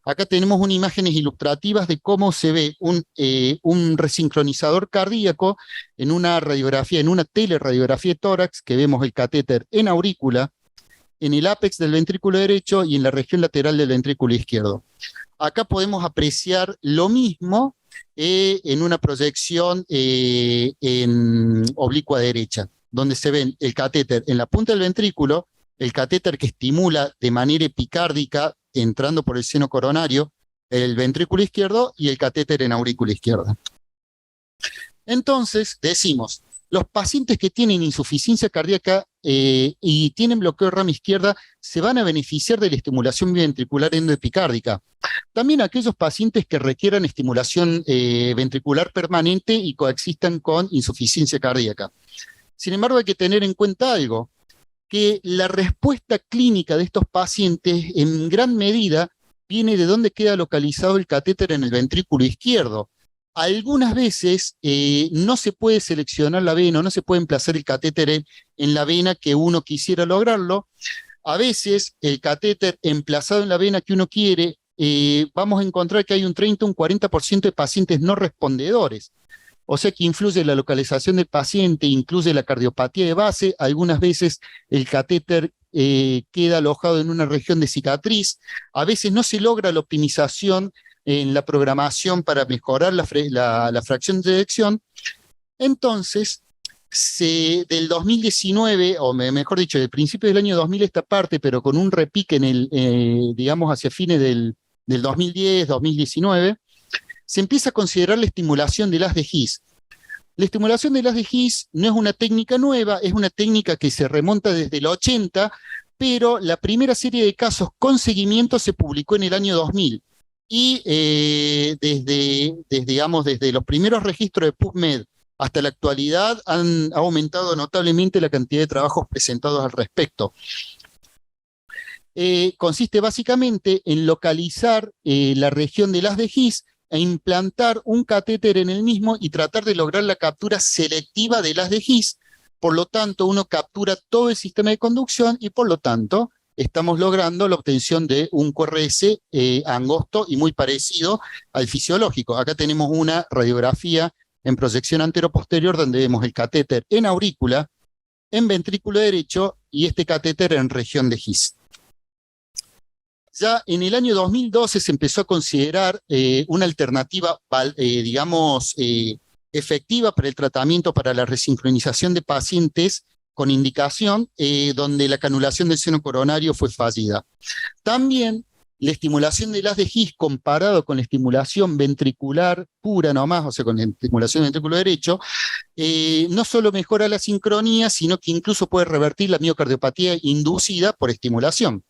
Acá tenemos unas imágenes ilustrativas de cómo se ve un resincronizador cardíaco en una radiografía, en una teleradiografía de tórax, que vemos el catéter en aurícula, en el ápex del ventrículo derecho y en la región lateral del ventrículo izquierdo. Acá podemos apreciar lo mismo en una proyección en oblicua derecha, donde se ven el catéter en la punta del ventrículo, el catéter que estimula de manera epicárdica, entrando por el seno coronario, el ventrículo izquierdo y el catéter en aurícula izquierda. Entonces, decimos, los pacientes que tienen insuficiencia cardíaca y tienen bloqueo de rama izquierda se van a beneficiar de la estimulación biventricular endoepicárdica. También aquellos pacientes que requieran estimulación ventricular permanente y coexistan con insuficiencia cardíaca. Sin embargo, hay que tener en cuenta algo, que la respuesta clínica de estos pacientes en gran medida viene de dónde queda localizado el catéter en el ventrículo izquierdo. Algunas veces no se puede seleccionar la vena, no se puede emplazar el catéter en la vena que uno quisiera lograrlo. A veces el catéter emplazado en la vena que uno quiere, vamos a encontrar que hay un 30 o un 40% de pacientes no respondedores. O sea que influye la localización del paciente, incluye la cardiopatía de base. Algunas veces el catéter queda alojado en una región de cicatriz. A veces no se logra la optimización en la programación para mejorar la fracción de eyección. Entonces, del 2019, o mejor dicho, del principio del año 2000 esta parte, pero con un repique digamos hacia fines del 2010, 2019, se empieza a considerar la estimulación del haz de His. La estimulación del haz de His no es una técnica nueva, es una técnica que se remonta desde el 80, pero la primera serie de casos con seguimiento se publicó en el año 2000. Y desde los primeros registros de PubMed hasta la actualidad ha aumentado notablemente la cantidad de trabajos presentados al respecto. Consiste básicamente en localizar la región del haz de His e implantar un catéter en el mismo y tratar de lograr la captura selectiva del haz de His. Por lo tanto, uno captura todo el sistema de conducción y por lo tanto estamos logrando la obtención de un QRS angosto y muy parecido al fisiológico. Acá tenemos una radiografía en proyección anteroposterior donde vemos el catéter en aurícula, en ventrículo derecho y este catéter en región de His. Ya en el año 2012 se empezó a considerar una alternativa, efectiva para el tratamiento para la resincronización de pacientes con indicación donde la canulación del seno coronario fue fallida. También la estimulación del haz de His comparado con la estimulación ventricular pura nomás, o sea, con la estimulación del ventrículo derecho, no solo mejora la sincronía, sino que incluso puede revertir la miocardiopatía inducida por estimulación.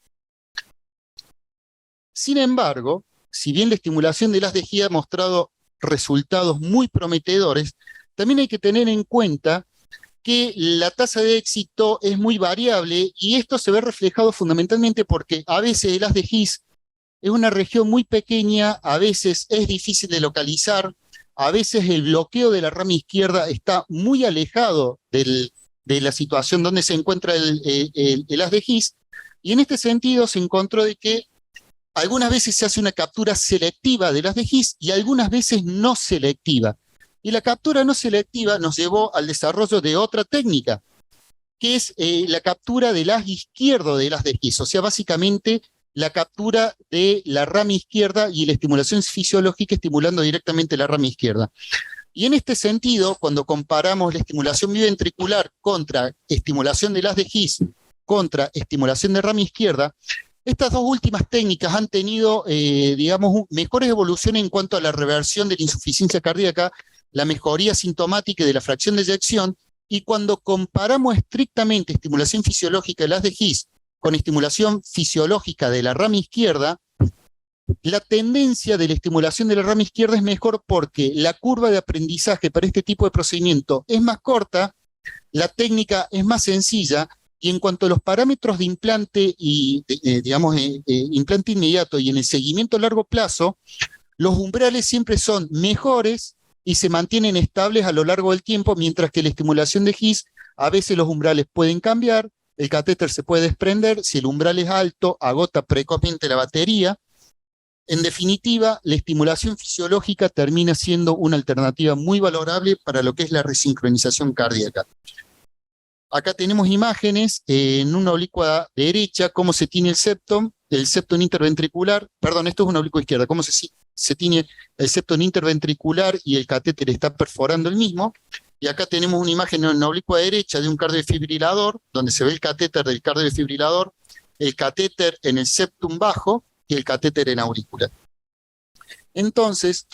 Sin embargo, si bien la estimulación del haz de His ha mostrado resultados muy prometedores, también hay que tener en cuenta que la tasa de éxito es muy variable y esto se ve reflejado fundamentalmente porque a veces el haz de His es una región muy pequeña, a veces es difícil de localizar, a veces el bloqueo de la rama izquierda está muy alejado de la situación donde se encuentra el haz de His, y en este sentido se encontró de que algunas veces se hace una captura selectiva del haz de His y algunas veces no selectiva. Y la captura no selectiva nos llevó al desarrollo de otra técnica, que es la captura del haz izquierdo del haz de His, o sea, básicamente la captura de la rama izquierda y la estimulación fisiológica estimulando directamente la rama izquierda. Y en este sentido, cuando comparamos la estimulación biventricular contra estimulación del haz de His contra estimulación de rama izquierda, estas dos últimas técnicas han tenido, mejores evoluciones en cuanto a la reversión de la insuficiencia cardíaca, la mejoría sintomática de la fracción de eyección, y cuando comparamos estrictamente estimulación fisiológica del haz de His con estimulación fisiológica de la rama izquierda, la tendencia de la estimulación de la rama izquierda es mejor porque la curva de aprendizaje para este tipo de procedimiento es más corta, la técnica es más sencilla, y en cuanto a los parámetros de implante y, implante inmediato y en el seguimiento a largo plazo, los umbrales siempre son mejores y se mantienen estables a lo largo del tiempo, mientras que la estimulación de His, a veces los umbrales pueden cambiar, el catéter se puede desprender, si el umbral es alto, agota precozmente la batería. En definitiva, la estimulación fisiológica termina siendo una alternativa muy valorable para lo que es la resincronización cardíaca. Acá tenemos imágenes en una oblicua derecha, cómo se tiene el septum interventricular, perdón, esto es una oblicua izquierda, cómo se tiene el septum interventricular y el catéter está perforando el mismo. Y acá tenemos una imagen en la oblicua derecha de un cardiofibrilador, donde se ve el catéter del cardiofibrilador, el catéter en el septum bajo y el catéter en aurícula. Entonces,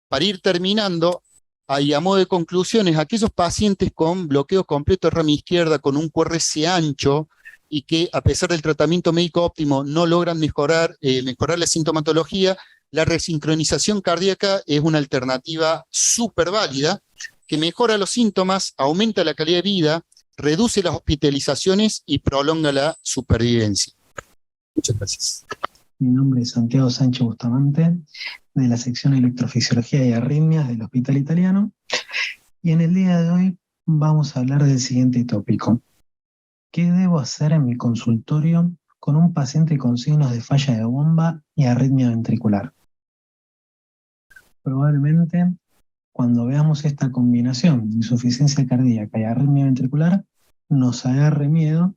para ir terminando, y a modo de conclusiones, aquellos pacientes con bloqueo completo de rama izquierda con un QRS ancho y que a pesar del tratamiento médico óptimo no logran mejorar la sintomatología, la resincronización cardíaca es una alternativa súper válida que mejora los síntomas, aumenta la calidad de vida, reduce las hospitalizaciones y prolonga la supervivencia. Muchas gracias. Mi nombre es Santiago Sánchez Bustamante, de la sección Electrofisiología y Arritmias del Hospital Italiano, y en el día de hoy vamos a hablar del siguiente tópico. ¿Qué debo hacer en mi consultorio con un paciente con signos de falla de bomba y arritmia ventricular? Probablemente, cuando veamos esta combinación de insuficiencia cardíaca y arritmia ventricular, nos agarre miedo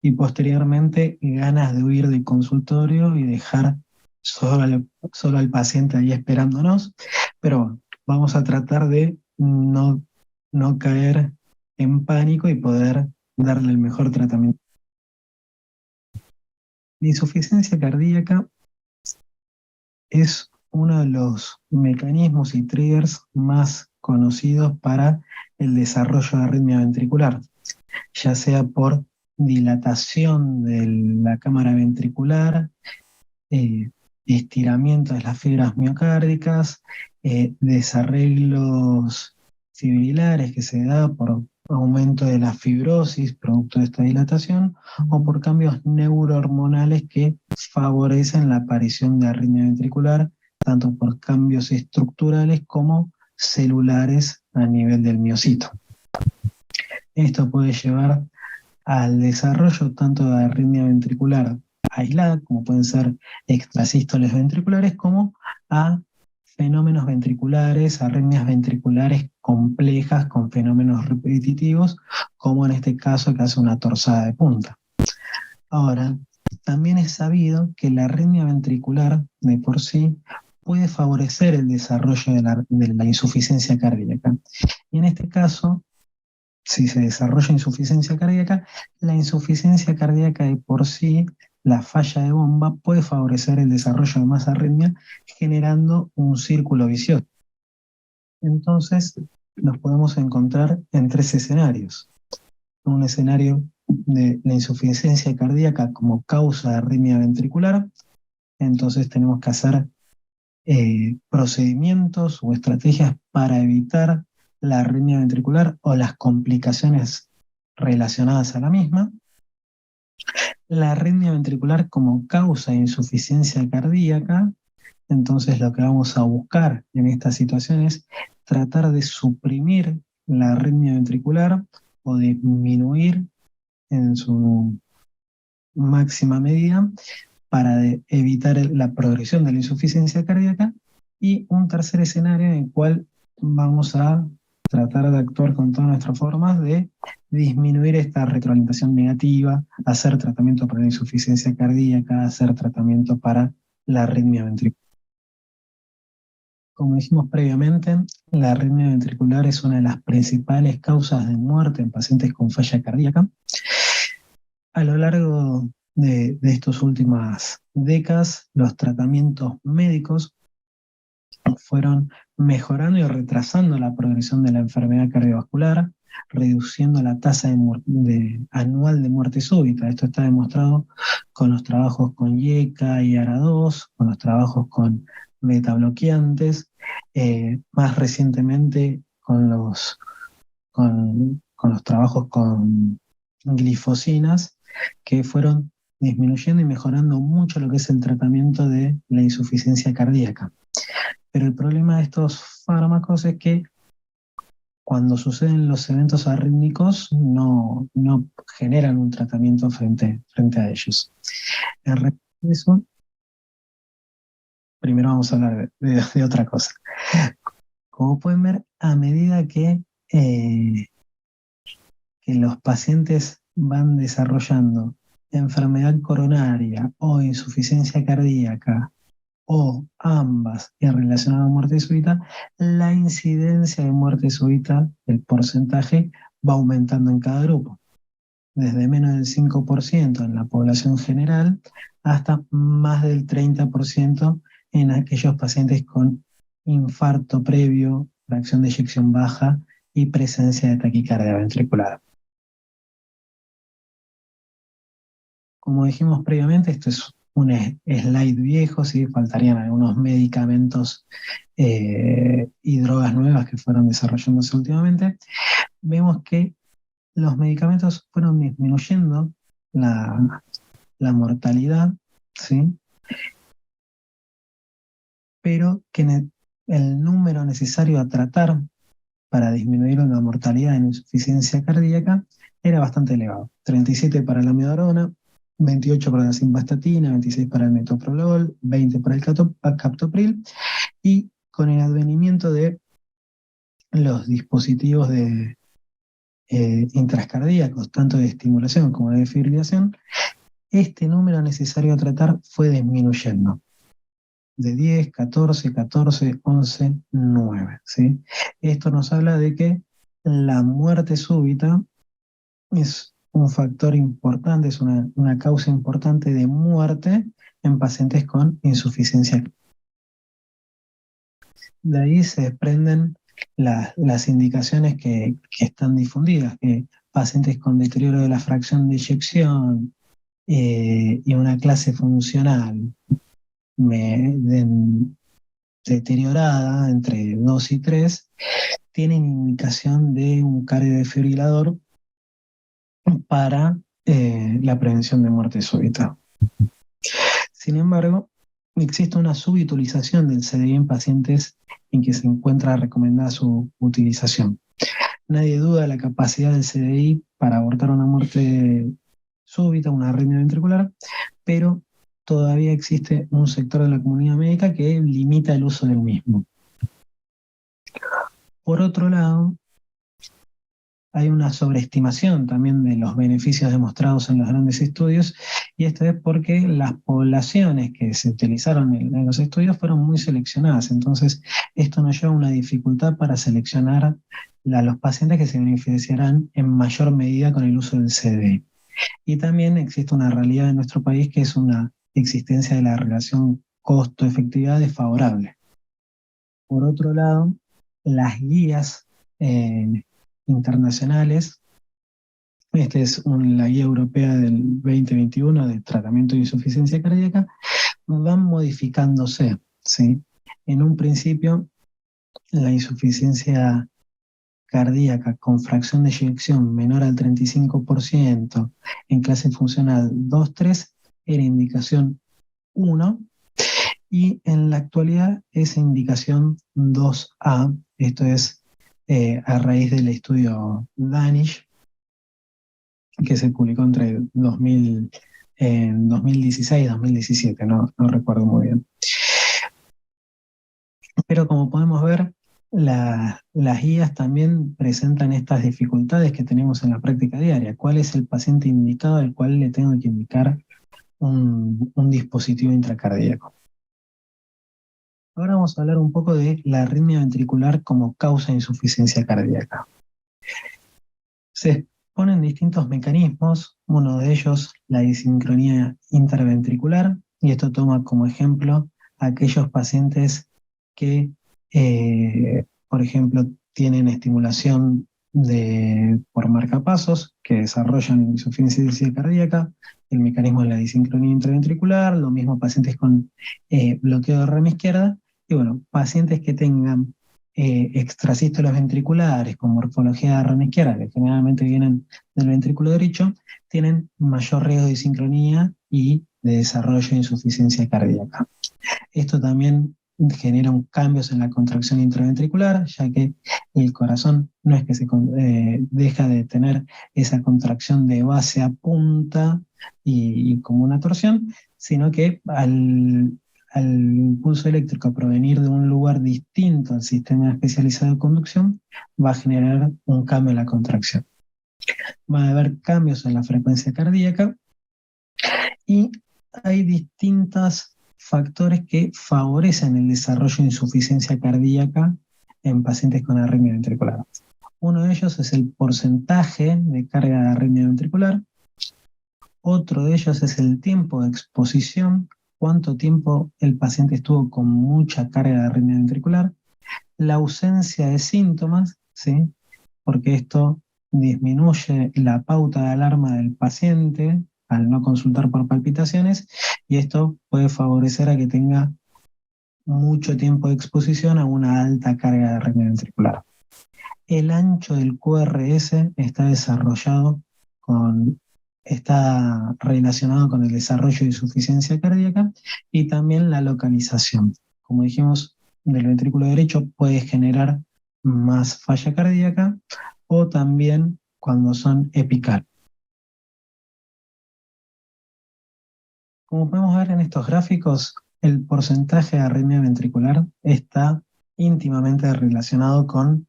y posteriormente ganas de huir del consultorio y dejar solo al paciente ahí esperándonos, pero vamos a tratar de no caer en pánico y poder darle el mejor tratamiento. La insuficiencia cardíaca es uno de los mecanismos y triggers más conocidos para el desarrollo de arritmia ventricular, ya sea por dilatación de la cámara ventricular, estiramiento de las fibras miocárdicas, desarreglos fibrilares que se da por aumento de la fibrosis producto de esta dilatación o por cambios neurohormonales que favorecen la aparición de arritmia ventricular, tanto por cambios estructurales como celulares a nivel del miocito. Esto puede llevar al desarrollo tanto de arritmia ventricular aislada, como pueden ser extrasístoles ventriculares, como a fenómenos ventriculares, arritmias ventriculares complejas con fenómenos repetitivos, como en este caso que hace una torsada de punta. Ahora, también es sabido que la arritmia ventricular de por sí puede favorecer el desarrollo de la insuficiencia cardíaca. Y en este caso, si se desarrolla insuficiencia cardíaca, la insuficiencia cardíaca de por sí, la falla de bomba, puede favorecer el desarrollo de más arritmia, generando un círculo vicioso. Entonces, nos podemos encontrar en tres escenarios. Un escenario de la insuficiencia cardíaca como causa de arritmia ventricular, entonces tenemos que hacer procedimientos o estrategias para evitar la arritmia ventricular o las complicaciones relacionadas a la misma. La arritmia ventricular como causa de insuficiencia cardíaca, entonces lo que vamos a buscar en esta situación es tratar de suprimir la arritmia ventricular o disminuir en su máxima medida para evitar la progresión de la insuficiencia cardíaca. Y un tercer escenario en el cual vamos a tratar de actuar con todas nuestras formas de disminuir esta retroalimentación negativa, hacer tratamiento para la insuficiencia cardíaca, hacer tratamiento para la arritmia ventricular. Como dijimos previamente, la arritmia ventricular es una de las principales causas de muerte en pacientes con falla cardíaca. A lo largo de estas últimas décadas, los tratamientos médicos fueron mejorando y retrasando la progresión de la enfermedad cardiovascular, reduciendo la tasa anual de muerte súbita. Esto está demostrado con los trabajos con IECA y ARA2, con los trabajos con betabloqueantes, más recientemente con los trabajos con glifosinas, que fueron disminuyendo y mejorando mucho lo que es el tratamiento de la insuficiencia cardíaca. Pero el problema de estos fármacos es que cuando suceden los eventos arrítmicos no generan un tratamiento frente a ellos. En respecto a eso, primero vamos a hablar de otra cosa. Como pueden ver, a medida que los pacientes van desarrollando enfermedad coronaria o insuficiencia cardíaca, o ambas y relacionada a muerte súbita, la incidencia de muerte súbita, el porcentaje, va aumentando en cada grupo. Desde menos del 5% en la población general hasta más del 30% en aquellos pacientes con infarto previo, fracción de eyección baja y presencia de taquicardia ventricular. Como dijimos previamente, esto es un slide viejo, ¿sí? Faltarían algunos medicamentos y drogas nuevas que fueron desarrollándose últimamente. Vemos que los medicamentos fueron disminuyendo la mortalidad, ¿sí? Pero que el número necesario a tratar para disminuir la mortalidad en insuficiencia cardíaca era bastante elevado. 37 para la amiodarona, 28 para la simvastatina, 26 para el metoprolol, 20 para el captopril, y con el advenimiento de los dispositivos intrascardíacos, tanto de estimulación como de fibrilación, este número necesario a tratar fue disminuyendo. De 10, 14, 11, 9. ¿Sí? Esto nos habla de que la muerte súbita es un factor importante, es una causa importante de muerte en pacientes con insuficiencia. de ahí se desprenden las indicaciones que están difundidas, que pacientes con deterioro de la fracción de eyección y una clase funcional deteriorada entre 2 y 3 tienen indicación de un cardiodefibrilador para la prevención de muerte súbita. Sin embargo, existe una subutilización del CDI en pacientes en que se encuentra recomendada su utilización. Nadie duda de la capacidad del CDI para abortar una muerte súbita, una arritmia ventricular, pero todavía existe un sector de la comunidad médica que limita el uso del mismo. Por otro lado, hay una sobreestimación también de los beneficios demostrados en los grandes estudios, y esto es porque las poblaciones que se utilizaron en los estudios fueron muy seleccionadas. Entonces, esto nos lleva a una dificultad para seleccionar a los pacientes que se beneficiarán en mayor medida con el uso del CDI. Y también existe una realidad en nuestro país que es una existencia de la relación costo-efectividad desfavorable. Por otro lado, las guías internacionales, esta es la guía europea del 2021 de tratamiento de insuficiencia cardíaca, van modificándose, ¿sí? En un principio, la insuficiencia cardíaca con fracción de eyección menor al 35% en clase funcional 2-3 era indicación 1, y en la actualidad es indicación 2A. Esto es a raíz del estudio Danish, que se publicó entre 2016 y 2017, no recuerdo muy bien. Pero como podemos ver, las guías también presentan estas dificultades que tenemos en la práctica diaria. ¿Cuál es el paciente indicado al cual le tengo que indicar un dispositivo intracardíaco? Ahora vamos a hablar un poco de la arritmia ventricular como causa de insuficiencia cardíaca. Se exponen distintos mecanismos, uno de ellos la disincronía interventricular, y esto toma como ejemplo a aquellos pacientes que, por ejemplo, tienen estimulación por marcapasos, que desarrollan insuficiencia cardíaca. El mecanismo de la disincronía interventricular, lo mismo pacientes con bloqueo de rama izquierda, y bueno, pacientes que tengan extrasístoles ventriculares con morfología de rama izquierda, que generalmente vienen del ventrículo derecho, tienen mayor riesgo de disincronía y de desarrollo de insuficiencia cardíaca. Esto también genera cambios en la contracción intraventricular, ya que el corazón no es que se deja de tener esa contracción de base a punta y como una torsión, sino que al impulso eléctrico provenir de un lugar distinto al sistema especializado de conducción, va a generar un cambio en la contracción. Va a haber cambios en la frecuencia cardíaca y hay distintos factores que favorecen el desarrollo de insuficiencia cardíaca en pacientes con arritmia ventricular. Uno de ellos es el porcentaje de carga de arritmia ventricular. Otro de ellos es el tiempo de exposición, cuánto tiempo el paciente estuvo con mucha carga de arritmia ventricular. La ausencia de síntomas, ¿sí? Porque esto disminuye la pauta de alarma del paciente al no consultar por palpitaciones, y esto puede favorecer a que tenga mucho tiempo de exposición a una alta carga de arritmia ventricular. El ancho del QRS está relacionado con el desarrollo de insuficiencia cardíaca y también la localización. Como dijimos, del ventrículo derecho puede generar más falla cardíaca o también cuando son epical. Como podemos ver en estos gráficos, el porcentaje de arritmia ventricular está íntimamente relacionado con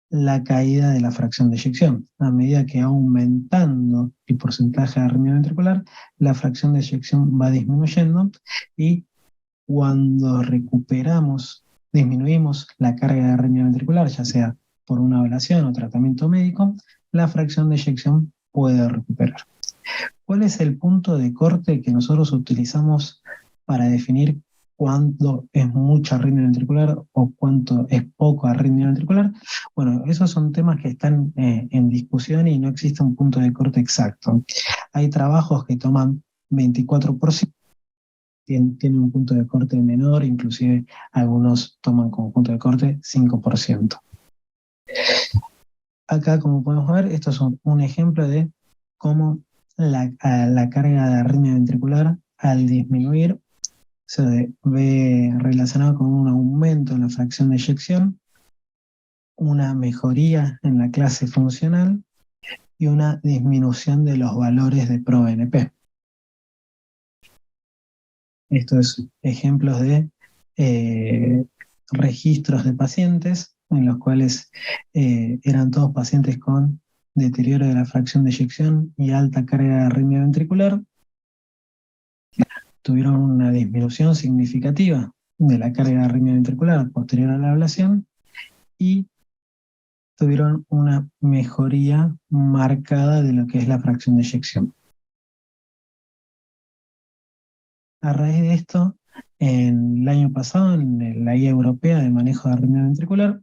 la caída de la fracción de eyección. A medida que va aumentando el porcentaje de arritmia ventricular, la fracción de eyección va disminuyendo, y cuando disminuimos la carga de arritmia ventricular, ya sea por una ablación o tratamiento médico, la fracción de eyección puede recuperar. ¿Cuál es el punto de corte que nosotros utilizamos para definir cuánto es mucha arritmia ventricular o cuánto es poco arritmia ventricular. Bueno, esos son temas que están en discusión y no existe un punto de corte exacto. Hay trabajos que toman 24%, tienen un punto de corte menor, inclusive algunos toman como punto de corte 5%. Acá, como podemos ver, esto es un ejemplo de cómo la carga de arritmia ventricular, al disminuir, se ve relacionado con un aumento en la fracción de eyección, una mejoría en la clase funcional y una disminución de los valores de ProBNP. Estos ejemplos de registros de pacientes en los cuales eran todos pacientes con deterioro de la fracción de eyección y alta carga de arritmia ventricular. Tuvieron una disminución significativa de la carga de arritmia ventricular posterior a la ablación y tuvieron una mejoría marcada de lo que es la fracción de eyección. A raíz de esto, en el año pasado, en la Guía Europea de Manejo de Arritmia Ventricular,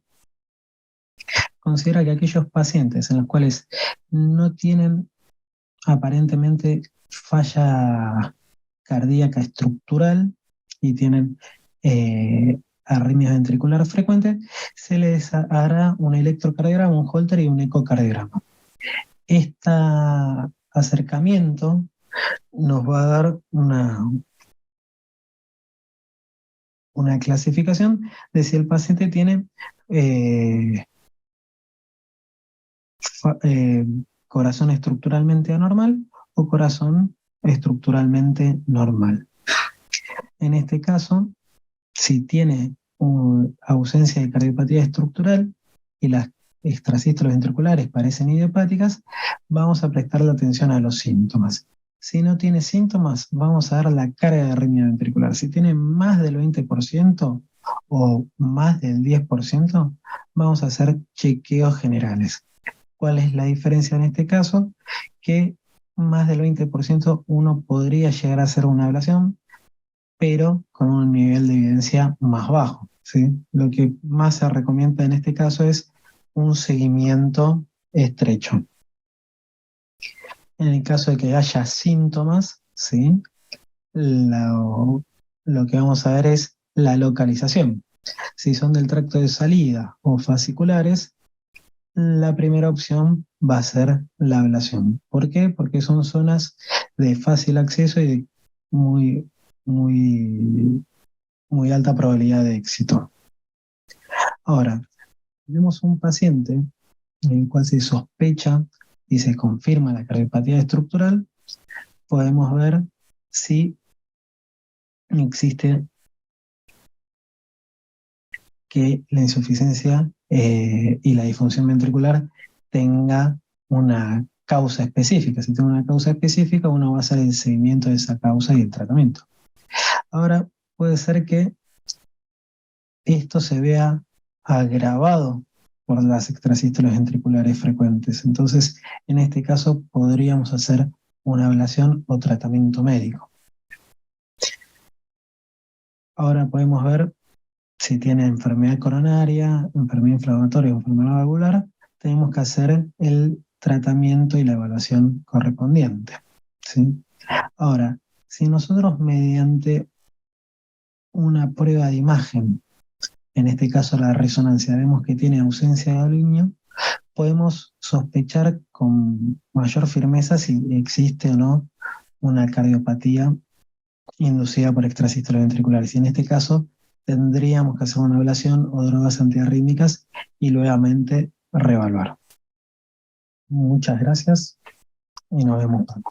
considera que aquellos pacientes en los cuales no tienen aparentemente falla cardíaca estructural y tienen arritmia ventricular frecuente, se les hará un electrocardiograma, un Holter y un ecocardiograma. Este acercamiento nos va a dar una clasificación de si el paciente tiene corazón estructuralmente anormal o corazón estructuralmente normal. En este caso, si tiene ausencia de cardiopatía estructural y las extrasístoles ventriculares parecen idiopáticas, vamos a prestarle atención a los síntomas. Si no tiene síntomas, vamos a dar la carga de arritmia ventricular. Si tiene más del 20% o más del 10%, vamos a hacer chequeos generales. ¿Cuál es la diferencia en este caso? Que más del 20% uno podría llegar a hacer una ablación, pero con un nivel de evidencia más bajo, ¿sí? Lo que más se recomienda en este caso es un seguimiento estrecho. En el caso de que haya síntomas, ¿sí? Lo que vamos a ver es la localización. Si son del tracto de salida o fasciculares, la primera opción va a ser la ablación. ¿Por qué? Porque son zonas de fácil acceso y de muy alta probabilidad de éxito. Ahora, tenemos un paciente en el cual se sospecha y se confirma la cardiopatía estructural, podemos ver si existe que la insuficiencia y la disfunción ventricular tenga una causa específica. Si tiene una causa específica, uno va a hacer el seguimiento de esa causa y el tratamiento. Ahora, puede ser que esto se vea agravado por las extrasístoles ventriculares frecuentes. Entonces, en este caso, podríamos hacer una ablación o tratamiento médico. Ahora podemos ver si tiene enfermedad coronaria, enfermedad inflamatoria o enfermedad valvular, tenemos que hacer el tratamiento y la evaluación correspondiente, ¿sí? Ahora, si nosotros mediante una prueba de imagen, en este caso la resonancia, vemos que tiene ausencia de aluminio, podemos sospechar con mayor firmeza si existe o no una cardiopatía inducida por extrasístoles ventriculares. Y en este caso tendríamos que hacer una ablación o drogas antiarrítmicas y nuevamente reevaluar. Muchas gracias y nos vemos pronto.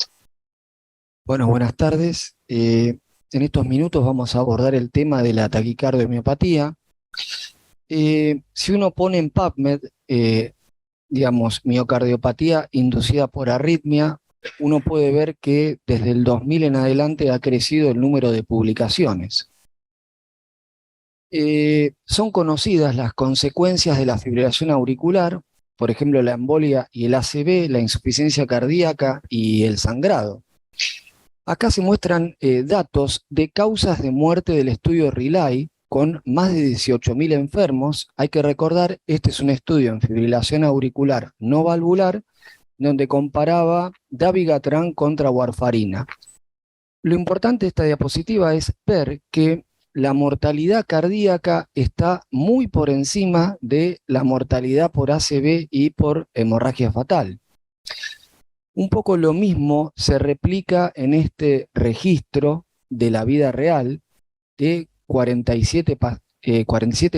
Bueno, buenas tardes. En estos minutos vamos a abordar el tema de la taquicardiomiopatía. Si uno pone en PubMed, digamos, miocardiopatía inducida por arritmia, uno puede ver que desde el 2000 en adelante ha crecido el número de publicaciones. Son conocidas las consecuencias de la fibrilación auricular, por ejemplo, la embolia y el ACV, la insuficiencia cardíaca y el sangrado. Acá se muestran datos de causas de muerte del estudio RELY con más de 18.000 enfermos. Hay que recordar, este es un estudio en fibrilación auricular no valvular, donde comparaba dabigatran contra warfarina. Lo importante de esta diapositiva es ver que la mortalidad cardíaca está muy por encima de la mortalidad por ACV y por hemorragia fatal. Un poco lo mismo se replica en este registro de la vida real de 47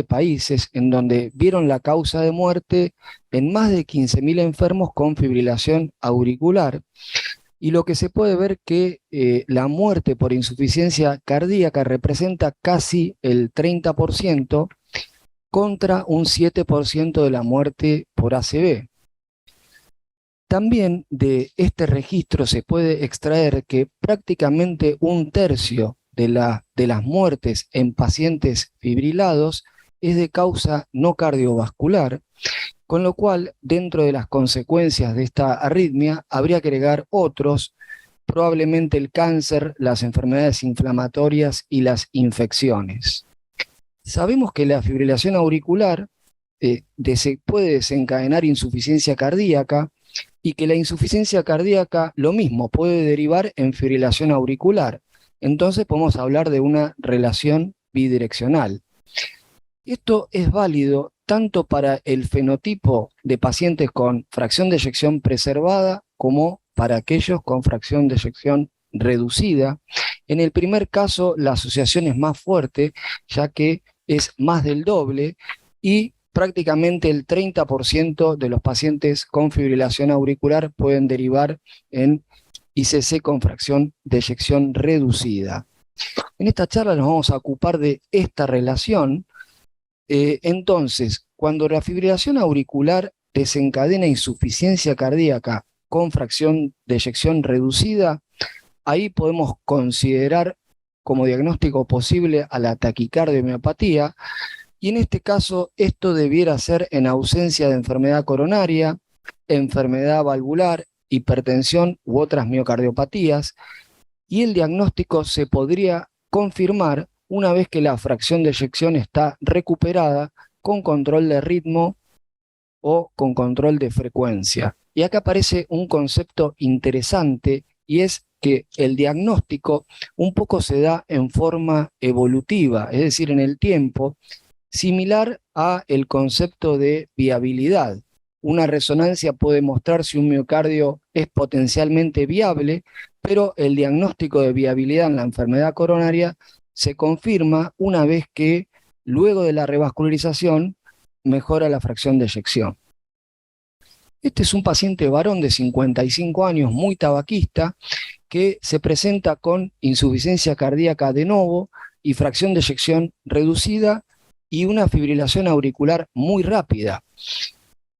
países, en donde vieron la causa de muerte en más de 15.000 enfermos con fibrilación auricular. Y lo que se puede ver que la muerte por insuficiencia cardíaca representa casi el 30% contra un 7% de la muerte por ACV. También de este registro se puede extraer que prácticamente un tercio de las muertes en pacientes fibrilados es de causa no cardiovascular, con lo cual dentro de las consecuencias de esta arritmia habría que agregar otros, probablemente el cáncer, las enfermedades inflamatorias y las infecciones. Sabemos que la fibrilación auricular puede desencadenar insuficiencia cardíaca, y que la insuficiencia cardíaca, lo mismo, puede derivar en fibrilación auricular. Entonces podemos hablar de una relación bidireccional. Esto es válido tanto para el fenotipo de pacientes con fracción de eyección preservada como para aquellos con fracción de eyección reducida. En el primer caso, la asociación es más fuerte, ya que es más del doble, y prácticamente el 30% de los pacientes con fibrilación auricular pueden derivar en ICC con fracción de eyección reducida. En esta charla nos vamos a ocupar de esta relación. Entonces, cuando la fibrilación auricular desencadena insuficiencia cardíaca con fracción de eyección reducida, ahí podemos considerar como diagnóstico posible a la taquicardiomiopatia. Y en este caso, esto debiera ser en ausencia de enfermedad coronaria, enfermedad valvular, hipertensión u otras miocardiopatías, y el diagnóstico se podría confirmar una vez que la fracción de eyección está recuperada con control de ritmo o con control de frecuencia. Y acá aparece un concepto interesante, y es que el diagnóstico un poco se da en forma evolutiva, es decir, en el tiempo, similar a el concepto de viabilidad. Una resonancia puede mostrar si un miocardio es potencialmente viable, pero el diagnóstico de viabilidad en la enfermedad coronaria se confirma una vez que, luego de la revascularización, mejora la fracción de eyección. Este es un paciente varón de 55 años, muy tabaquista, que se presenta con insuficiencia cardíaca de novo y fracción de eyección reducida, y una fibrilación auricular muy rápida.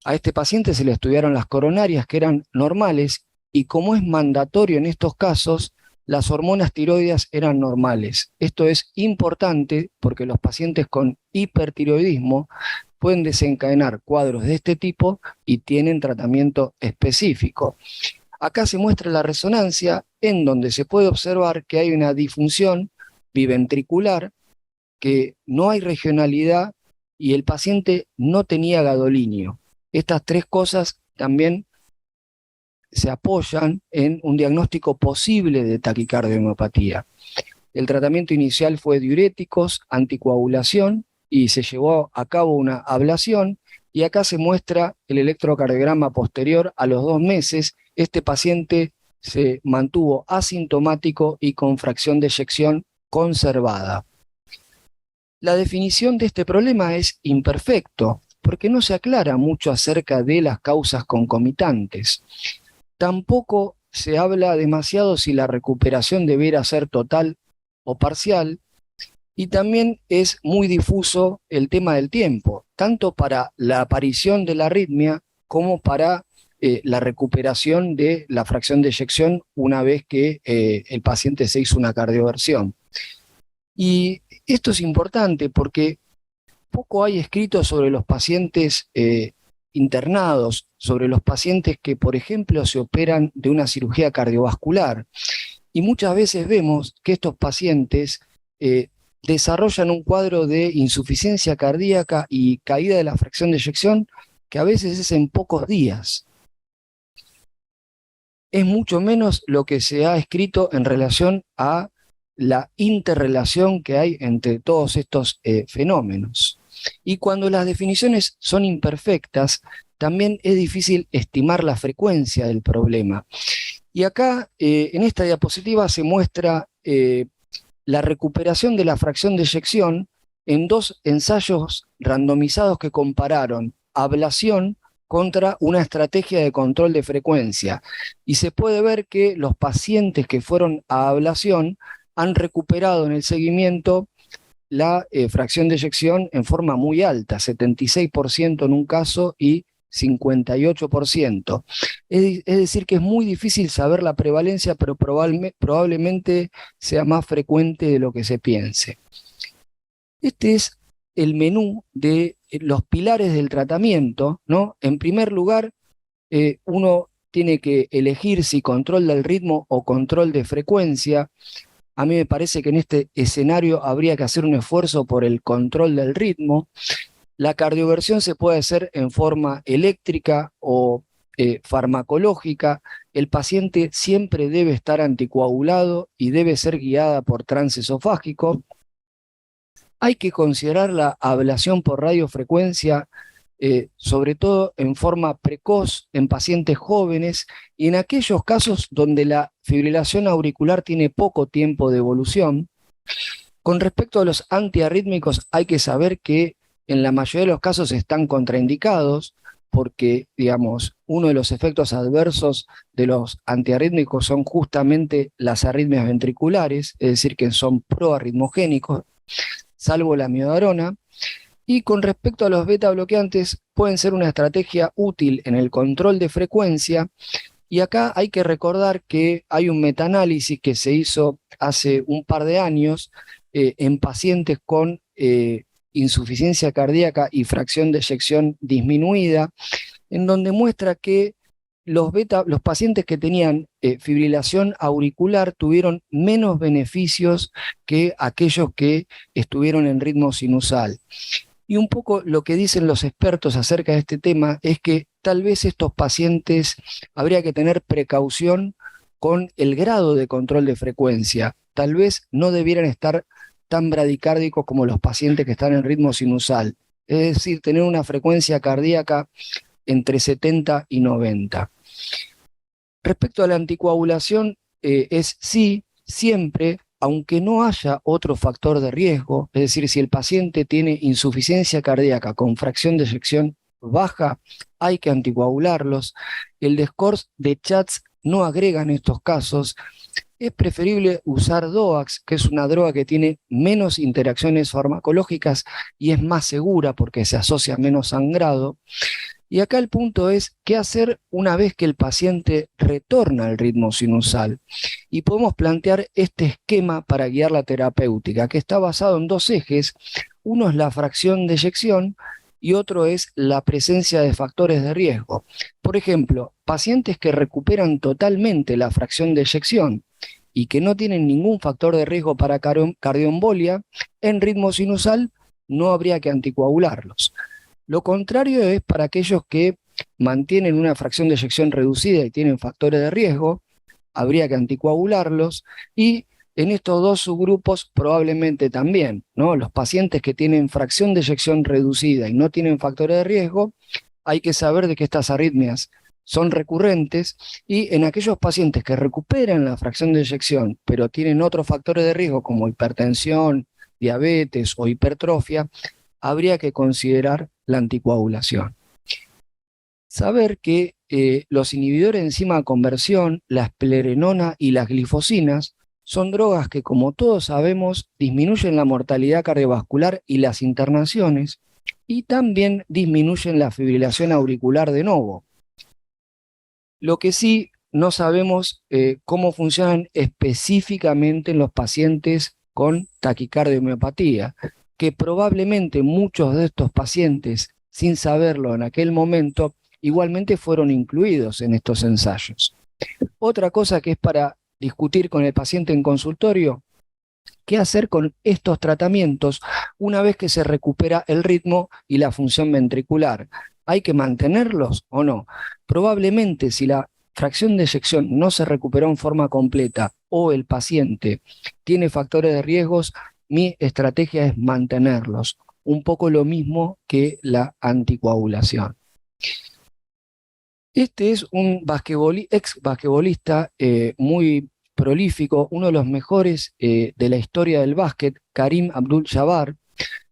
A este paciente se le estudiaron las coronarias, que eran normales, y como es mandatorio en estos casos, las hormonas tiroideas eran normales. Esto es importante porque los pacientes con hipertiroidismo pueden desencadenar cuadros de este tipo y tienen tratamiento específico. Acá se muestra la resonancia, en donde se puede observar que hay una disfunción biventricular, que no hay regionalidad y el paciente no tenía gadolinio. Estas tres cosas también se apoyan en un diagnóstico posible de taquicardiomopatía. El tratamiento inicial fue diuréticos, anticoagulación, y se llevó a cabo una ablación, y acá se muestra el electrocardiograma posterior a los 2 meses. Este paciente se mantuvo asintomático y con fracción de eyección conservada. La definición de este problema es imperfecto, porque no se aclara mucho acerca de las causas concomitantes. Tampoco se habla demasiado si la recuperación debiera ser total o parcial, y también es muy difuso el tema del tiempo, tanto para la aparición de la arritmia como para la recuperación de la fracción de eyección una vez que el paciente se hizo una cardioversión. Y esto es importante porque poco hay escrito sobre los pacientes internados, sobre los pacientes que, por ejemplo, se operan de una cirugía cardiovascular. y muchas veces vemos que estos pacientes desarrollan un cuadro de insuficiencia cardíaca y caída de la fracción de eyección que a veces es en pocos días. Es mucho menos lo que se ha escrito en relación a la interrelación que hay entre todos estos fenómenos. Y cuando las definiciones son imperfectas, también es difícil estimar la frecuencia del problema. Y acá, en esta diapositiva, se muestra la recuperación de la fracción de eyección en 2 ensayos randomizados que compararon ablación contra una estrategia de control de frecuencia. Y se puede ver que los pacientes que fueron a ablación han recuperado en el seguimiento la fracción de eyección en forma muy alta, 76% en un caso y 58%. Es decir, que es muy difícil saber la prevalencia, pero probablemente sea más frecuente de lo que se piense. Este es el menú de los pilares del tratamiento, ¿no? En primer lugar, uno tiene que elegir si control del ritmo o control de frecuencia. A mí me parece que en este escenario habría que hacer un esfuerzo por el control del ritmo. La cardioversión se puede hacer en forma eléctrica o farmacológica. El paciente siempre debe estar anticoagulado y debe ser guiada por trance esofágico. Hay que considerar la ablación por radiofrecuencia, sobre todo en forma precoz en pacientes jóvenes y en aquellos casos donde la fibrilación auricular tiene poco tiempo de evolución. Con respecto a los antiarrítmicos, hay que saber que en la mayoría de los casos están contraindicados porque, digamos, uno de los efectos adversos de los antiarrítmicos son justamente las arritmias ventriculares, es decir, que son proarritmogénicos, salvo la amiodarona. Y con respecto a los beta bloqueantes, pueden ser una estrategia útil en el control de frecuencia. Y acá hay que recordar que hay un metaanálisis que se hizo hace un par de años en pacientes con insuficiencia cardíaca y fracción de eyección disminuida, en donde muestra que los pacientes que tenían fibrilación auricular tuvieron menos beneficios que aquellos que estuvieron en ritmo sinusal. Y un poco lo que dicen los expertos acerca de este tema es que tal vez estos pacientes habría que tener precaución con el grado de control de frecuencia. Tal vez no debieran estar tan bradicárdicos como los pacientes que están en ritmo sinusal. Es decir, tener una frecuencia cardíaca entre 70 y 90. Respecto a la anticoagulación, es sí, siempre, aunque no haya otro factor de riesgo, es decir, si el paciente tiene insuficiencia cardíaca con fracción de eyección baja, hay que anticoagularlos. El scores de CHATS no agrega en estos casos. Es preferible usar DOACs, que es una droga que tiene menos interacciones farmacológicas y es más segura porque se asocia a menos sangrado. Y acá el punto es qué hacer una vez que el paciente retorna al ritmo sinusal. Y podemos plantear este esquema para guiar la terapéutica, que está basado en 2 ejes. Uno es la fracción de eyección y otro es la presencia de factores de riesgo. Por ejemplo, pacientes que recuperan totalmente la fracción de eyección y que no tienen ningún factor de riesgo para cardioembolia, en ritmo sinusal no habría que anticoagularlos. Lo contrario es para aquellos que mantienen una fracción de eyección reducida y tienen factores de riesgo, habría que anticoagularlos, y en estos 2 subgrupos probablemente también, ¿no? Los pacientes que tienen fracción de eyección reducida y no tienen factores de riesgo, hay que saber de que estas arritmias son recurrentes, y en aquellos pacientes que recuperan la fracción de eyección pero tienen otros factores de riesgo como hipertensión, diabetes o hipertrofia, habría que considerar la anticoagulación. Saber que los inhibidores de enzima de conversión, la esplerenona y las glifosinas, son drogas que, como todos sabemos, disminuyen la mortalidad cardiovascular y las internaciones, y también disminuyen la fibrilación auricular de novo. Lo que sí no sabemos cómo funcionan específicamente en los pacientes con taquicardiomopatía, que probablemente muchos de estos pacientes, sin saberlo en aquel momento, igualmente fueron incluidos en estos ensayos. Otra cosa que es para discutir con el paciente en consultorio qué hacer con estos tratamientos una vez que se recupera el ritmo y la función ventricular. ¿Hay que mantenerlos o no? Probablemente, si la fracción de eyección no se recuperó en forma completa o el paciente tiene factores de riesgos, mi estrategia es mantenerlos. Un poco lo mismo que la anticoagulación. Este es un ex basquetbolista muy prolífico, uno de los mejores de la historia del básquet, Karim Abdul-Jabbar.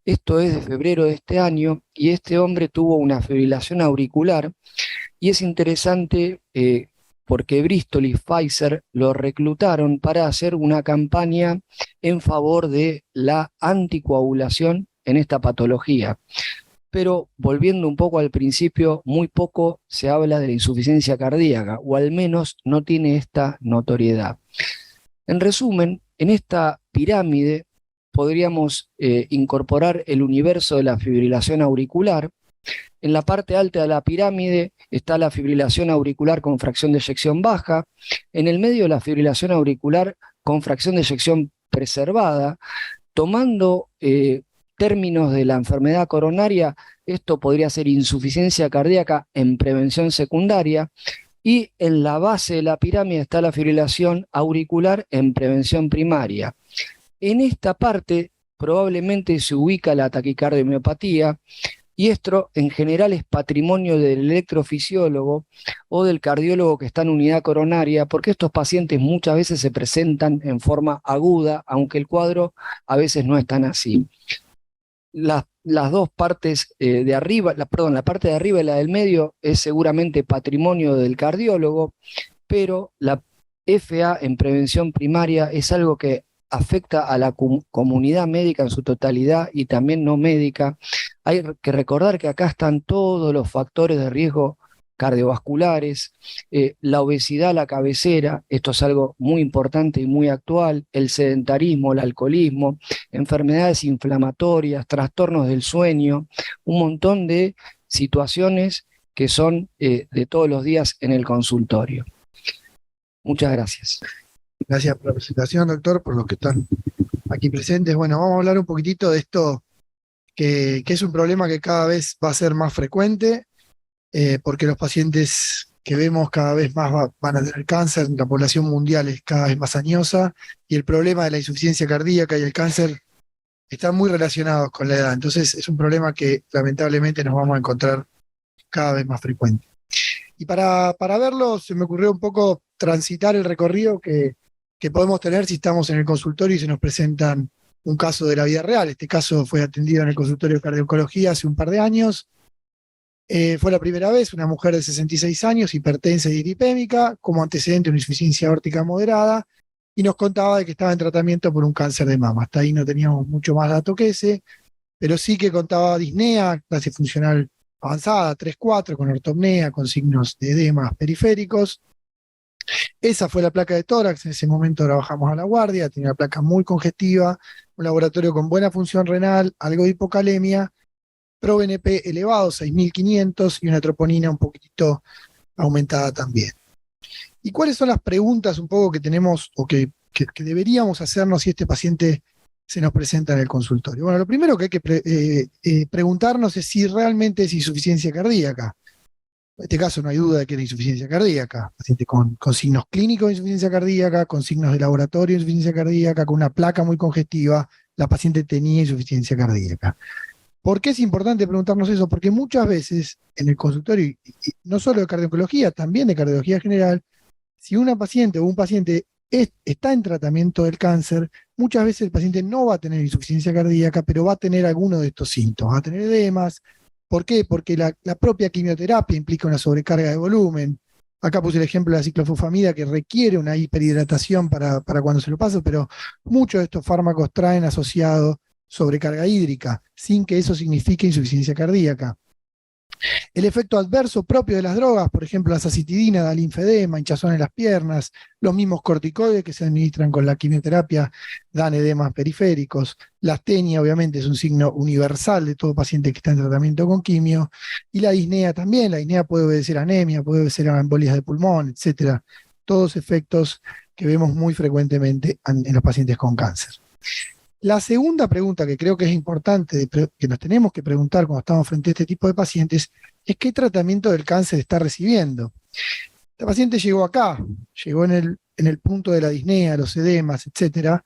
Esto es de febrero de este año y este hombre tuvo una fibrilación auricular y es interesante porque Bristol y Pfizer lo reclutaron para hacer una campaña en favor de la anticoagulación en esta patología. Pero volviendo un poco al principio, muy poco se habla de la insuficiencia cardíaca, o al menos no tiene esta notoriedad. En resumen, en esta pirámide podríamos incorporar el universo de la fibrilación auricular. En la parte alta de la pirámide está la fibrilación auricular con fracción de eyección baja. En el medio, la fibrilación auricular con fracción de eyección preservada. Tomando términos de la enfermedad coronaria, esto podría ser insuficiencia cardíaca en prevención secundaria. Y en la base de la pirámide está la fibrilación auricular en prevención primaria. En esta parte probablemente se ubica la taquicardiomyopatía, y esto en general es patrimonio del electrofisiólogo o del cardiólogo que está en unidad coronaria, porque estos pacientes muchas veces se presentan en forma aguda, aunque el cuadro a veces no es tan así. Las dos partes de arriba, la parte de arriba y la del medio es seguramente patrimonio del cardiólogo, pero la FA en prevención primaria es algo que afecta a la comunidad médica en su totalidad y también no médica. Hay que recordar que acá están todos los factores de riesgo cardiovasculares, la obesidad a la cabecera, esto es algo muy importante y muy actual, el sedentarismo, el alcoholismo, enfermedades inflamatorias, trastornos del sueño, un montón de situaciones que son de todos los días en el consultorio. Muchas gracias. Gracias por la presentación, doctor, por los que están aquí presentes. Bueno, vamos a hablar un poquitito de esto, que es un problema que cada vez va a ser más frecuente, porque los pacientes que vemos cada vez más van a tener cáncer, la población mundial es cada vez más añosa, y el problema de la insuficiencia cardíaca y el cáncer están muy relacionados con la edad. Entonces es un problema que lamentablemente nos vamos a encontrar cada vez más frecuente. Y para verlo, se me ocurrió un poco transitar el recorrido que podemos tener si estamos en el consultorio y se nos presentan un caso de la vida real. Este caso fue atendido en el consultorio de cardiología hace un par de años. Fue la primera vez, una mujer de 66 años, hipertensa y dislipémica, como antecedente una insuficiencia aórtica moderada, y nos contaba de que estaba en tratamiento por un cáncer de mama. Hasta ahí no teníamos mucho más dato que ese, pero sí que contaba disnea, clase funcional avanzada, 3-4, con ortopnea, con signos de edemas periféricos. Esa fue la placa de tórax, en ese momento trabajamos a la guardia, tenía una placa muy congestiva, un laboratorio con buena función renal, algo de hipocalemia, ProBNP elevado, 6.500, y una troponina un poquitito aumentada también. ¿Y cuáles son las preguntas un poco que tenemos o que deberíamos hacernos si este paciente se nos presenta en el consultorio? Bueno, lo primero que hay que preguntarnos es si realmente es insuficiencia cardíaca. En este caso no hay duda de que era insuficiencia cardíaca, paciente con signos clínicos de insuficiencia cardíaca, con signos de laboratorio de insuficiencia cardíaca, con una placa muy congestiva, la paciente tenía insuficiencia cardíaca. ¿Por qué es importante preguntarnos eso? Porque muchas veces en el consultorio, y no solo de cardiología, también de cardiología general, si una paciente o un paciente está en tratamiento del cáncer, muchas veces el paciente no va a tener insuficiencia cardíaca, pero va a tener alguno de estos síntomas, va a tener edemas. ¿Por qué? Porque la propia quimioterapia implica una sobrecarga de volumen. Acá puse el ejemplo de la ciclofosfamida, que requiere una hiperhidratación para cuando se lo pasa, pero muchos de estos fármacos traen asociado sobrecarga hídrica, sin que eso signifique insuficiencia cardíaca. El efecto adverso propio de las drogas, por ejemplo la sacitidina, da linfedema, hinchazón en las piernas, los mismos corticoides que se administran con la quimioterapia dan edemas periféricos, la astenia obviamente es un signo universal de todo paciente que está en tratamiento con quimio, y la disnea también, la disnea puede obedecer a anemia, puede obedecer a embolias de pulmón, etc. todos efectos que vemos muy frecuentemente en los pacientes con cáncer. La segunda pregunta que creo que es importante, que nos tenemos que preguntar cuando estamos frente a este tipo de pacientes, es qué tratamiento del cáncer está recibiendo. Esta paciente llegó acá, llegó en el punto de la disnea, los edemas, etcétera,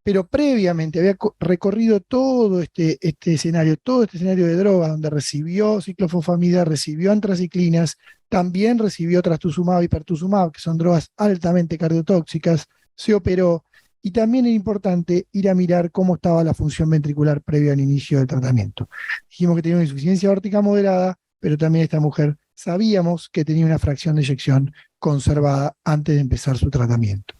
pero previamente había recorrido todo este escenario de drogas, donde recibió ciclofosfamida, recibió antraciclinas, también recibió trastuzumab y pertuzumab, que son drogas altamente cardiotóxicas, se operó, y también es importante ir a mirar cómo estaba la función ventricular previo al inicio del tratamiento. Dijimos que tenía una insuficiencia aórtica moderada, pero también esta mujer sabíamos que tenía una fracción de eyección conservada antes de empezar su tratamiento.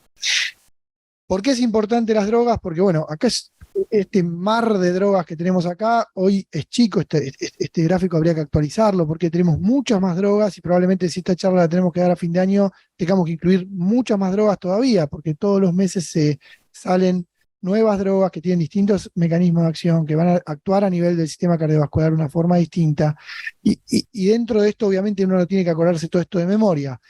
¿Por qué es importante las drogas? Porque, bueno, acá es este mar de drogas que tenemos acá, hoy es chico, este gráfico habría que actualizarlo, porque tenemos muchas más drogas y probablemente si esta charla la tenemos que dar a fin de año, tengamos que incluir muchas más drogas todavía, porque todos los meses se salen nuevas drogas que tienen distintos mecanismos de acción, que van a actuar a nivel del sistema cardiovascular de una forma distinta, y dentro de esto obviamente uno no tiene que acordarse todo esto de memoria,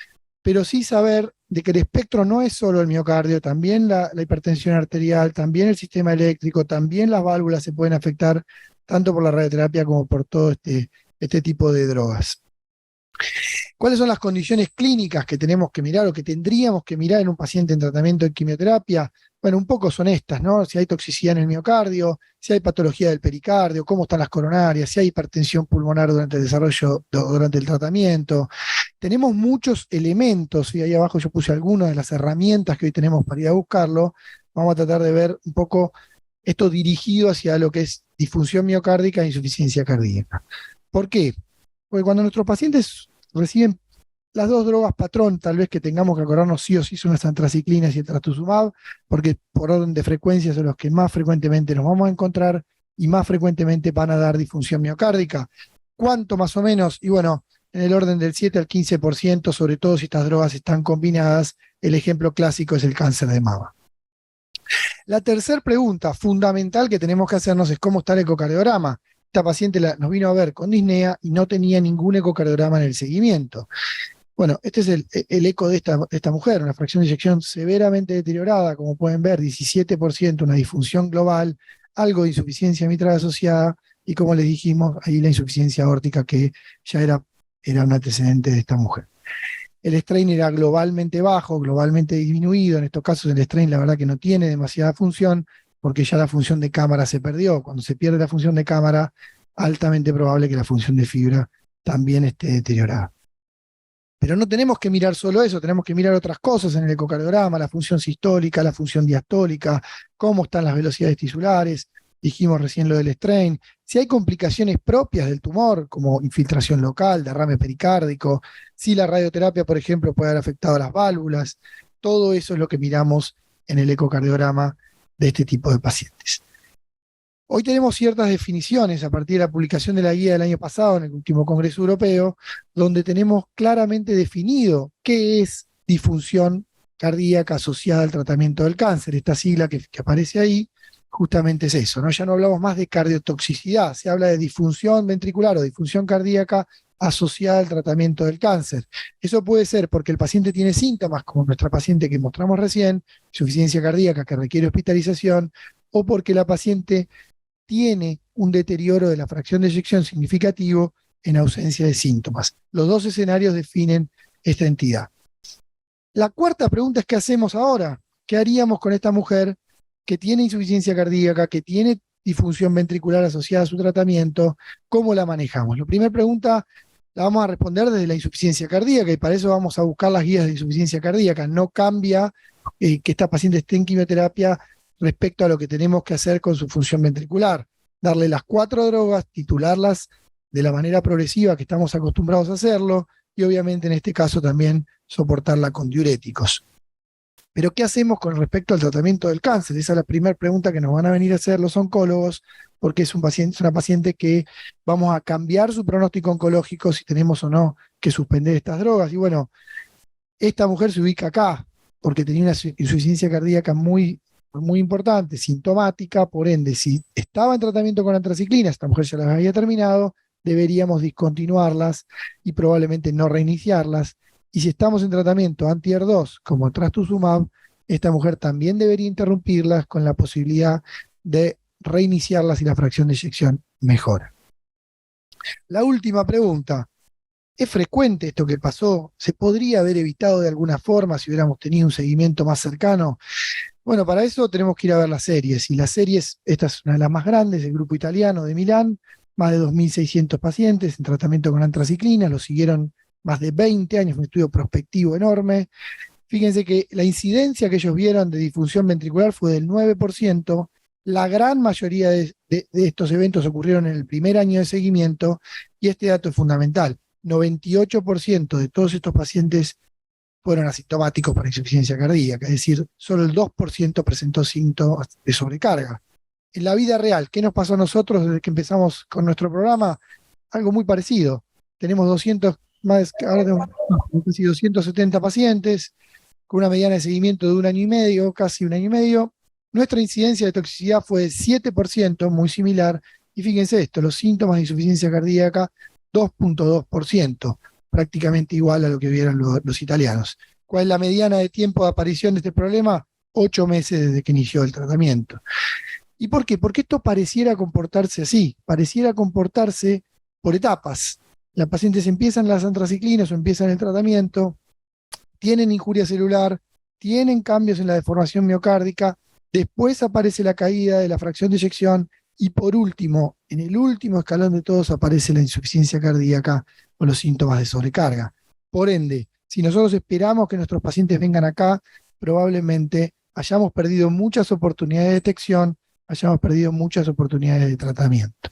pero sí saber de que el espectro no es solo el miocardio, también la hipertensión arterial, también el sistema eléctrico, también las válvulas se pueden afectar, tanto por la radioterapia como por todo este tipo de drogas. ¿Cuáles son las condiciones clínicas que tenemos que mirar o que tendríamos que mirar en un paciente en tratamiento de quimioterapia? Bueno, un poco son estas, ¿no? Si hay toxicidad en el miocardio, si hay patología del pericardio, cómo están las coronarias, si hay hipertensión pulmonar durante el desarrollo, durante el tratamiento. Tenemos muchos elementos, y ahí abajo yo puse algunas de las herramientas que hoy tenemos para ir a buscarlo. Vamos a tratar de ver un poco esto dirigido hacia lo que es disfunción miocárdica e insuficiencia cardíaca. ¿Por qué? Porque cuando nuestros pacientes reciben las dos drogas patrón, tal vez que tengamos que acordarnos sí o sí son las antraciclinas y el trastuzumab, porque por orden de frecuencia son los que más frecuentemente nos vamos a encontrar y más frecuentemente van a dar disfunción miocárdica. ¿Cuánto más o menos? Y bueno, en el orden del 7 al 15%, sobre todo si estas drogas están combinadas. El ejemplo clásico es el cáncer de mama. La tercera pregunta fundamental que tenemos que hacernos es cómo está el ecocardiograma. Esta paciente nos vino a ver con disnea y no tenía ningún ecocardiograma en el seguimiento. Bueno, este es el eco de esta mujer, una fracción de eyección severamente deteriorada, como pueden ver, 17%, una disfunción global, algo de insuficiencia mitral asociada, y como les dijimos, ahí la insuficiencia aórtica que ya era un antecedente de esta mujer. El strain era globalmente bajo, globalmente disminuido. En estos casos el strain la verdad que no tiene demasiada función, porque ya la función de cámara se perdió. Cuando se pierde la función de cámara, altamente probable que la función de fibra también esté deteriorada. Pero no tenemos que mirar solo eso, tenemos que mirar otras cosas en el ecocardiograma, la función sistólica, la función diastólica, cómo están las velocidades tisulares, dijimos recién lo del strain, si hay complicaciones propias del tumor, como infiltración local, derrame pericárdico, si la radioterapia, por ejemplo, puede haber afectado a las válvulas, todo eso es lo que miramos en el ecocardiograma de este tipo de pacientes. Hoy tenemos ciertas definiciones a partir de la publicación de la guía del año pasado en el último Congreso Europeo, donde tenemos claramente definido qué es disfunción cardíaca asociada al tratamiento del cáncer. Esta sigla que aparece ahí justamente es eso, ¿no? Ya no hablamos más de cardiotoxicidad, se habla de disfunción ventricular o disfunción cardíaca asociada al tratamiento del cáncer. Eso puede ser porque el paciente tiene síntomas, como nuestra paciente que mostramos recién, insuficiencia cardíaca que requiere hospitalización, o porque la paciente tiene un deterioro de la fracción de eyección significativo en ausencia de síntomas. Los dos escenarios definen esta entidad. La cuarta pregunta es: ¿qué hacemos ahora? ¿Qué haríamos con esta mujer que tiene insuficiencia cardíaca, que tiene disfunción ventricular asociada a su tratamiento? ¿Cómo la manejamos? La primera pregunta la vamos a responder desde la insuficiencia cardíaca, y para eso vamos a buscar las guías de insuficiencia cardíaca. No cambia que esta paciente esté en quimioterapia respecto a lo que tenemos que hacer con su función ventricular. Darle las 4 drogas, titularlas de la manera progresiva que estamos acostumbrados a hacerlo, y obviamente en este caso también soportarla con diuréticos. Pero ¿qué hacemos con respecto al tratamiento del cáncer? Esa es la primera pregunta que nos van a venir a hacer los oncólogos, porque es una paciente que vamos a cambiar su pronóstico oncológico si tenemos o no que suspender estas drogas. Y bueno, esta mujer se ubica acá, porque tenía una insuficiencia cardíaca muy importante, sintomática. Por ende, si estaba en tratamiento con antraciclina, esta mujer ya las había terminado, deberíamos discontinuarlas y probablemente no reiniciarlas. Y si estamos en tratamiento anti-HER2 como trastuzumab, esta mujer también debería interrumpirlas con la posibilidad de reiniciarlas si la fracción de eyección mejora. La última pregunta. ¿Es frecuente esto que pasó? ¿Se podría haber evitado de alguna forma si hubiéramos tenido un seguimiento más cercano? Bueno, para eso tenemos que ir a ver las series. Y las series, esta es una de las más grandes, el grupo italiano de Milán, más de 2.600 pacientes en tratamiento con antraciclina, lo siguieron más de 20 años, un estudio prospectivo enorme. Fíjense que la incidencia que ellos vieron de disfunción ventricular fue del 9%. La gran mayoría de estos eventos ocurrieron en el primer año de seguimiento, y este dato es fundamental. 98% de todos estos pacientes fueron asintomáticos para insuficiencia cardíaca, es decir, solo el 2% presentó síntomas de sobrecarga. En la vida real, ¿qué nos pasó a nosotros desde que empezamos con nuestro programa? Algo muy parecido. Tenemos ahora tenemos casi 270 pacientes, con una mediana de seguimiento de 1 año y medio, casi 1 año y medio. Nuestra incidencia de toxicidad fue de 7%, muy similar, y fíjense esto, los síntomas de insuficiencia cardíaca, 2.2%, prácticamente igual a lo que vieron los italianos. ¿Cuál es la mediana de tiempo de aparición de este problema? 8 meses desde que inició el tratamiento. ¿Y por qué? Porque esto pareciera comportarse así, pareciera comportarse por etapas. Las pacientes empiezan las antraciclinas o empiezan el tratamiento, tienen injuria celular, tienen cambios en la deformación miocárdica, después aparece la caída de la fracción de eyección, y por último, en el último escalón de todos, aparece la insuficiencia cardíaca o los síntomas de sobrecarga. Por ende, si nosotros esperamos que nuestros pacientes vengan acá, probablemente hayamos perdido muchas oportunidades de detección, hayamos perdido muchas oportunidades de tratamiento.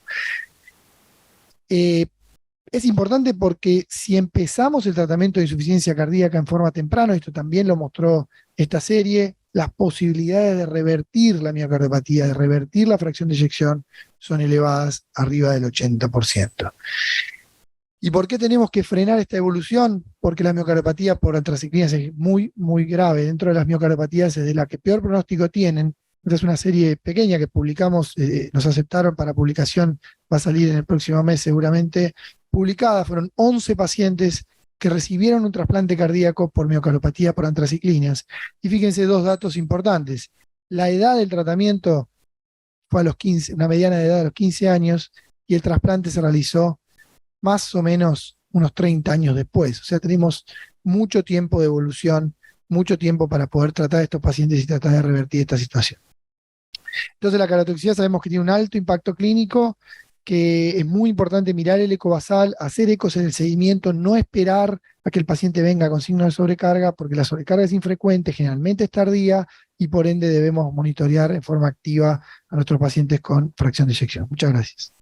Es importante porque si empezamos el tratamiento de insuficiencia cardíaca en forma temprana, esto también lo mostró esta serie, las posibilidades de revertir la miocardiopatía, de revertir la fracción de eyección, son elevadas, arriba del 80%. ¿Y por qué tenemos que frenar esta evolución? Porque la miocardiopatía por antraciclinas es muy, muy grave. Dentro de las miocardiopatías es de la que peor pronóstico tienen. Esta es una serie pequeña que publicamos, nos aceptaron para publicación, va a salir en el próximo mes seguramente, publicada. Fueron 11 pacientes que recibieron un trasplante cardíaco por miocardiopatía por antraciclinas. Y fíjense dos datos importantes. La edad del tratamiento fue a los 15, una mediana de edad de los 15 años, y el trasplante se realizó más o menos unos 30 años después. O sea, tenemos mucho tiempo de evolución, mucho tiempo para poder tratar a estos pacientes y tratar de revertir esta situación. Entonces, la cardiotoxicidad sabemos que tiene un alto impacto clínico, que es muy importante mirar el eco basal, hacer ecos en el seguimiento, no esperar a que el paciente venga con signos de sobrecarga, porque la sobrecarga es infrecuente, generalmente es tardía, y por ende debemos monitorear en forma activa a nuestros pacientes con fracción de eyección. Muchas gracias.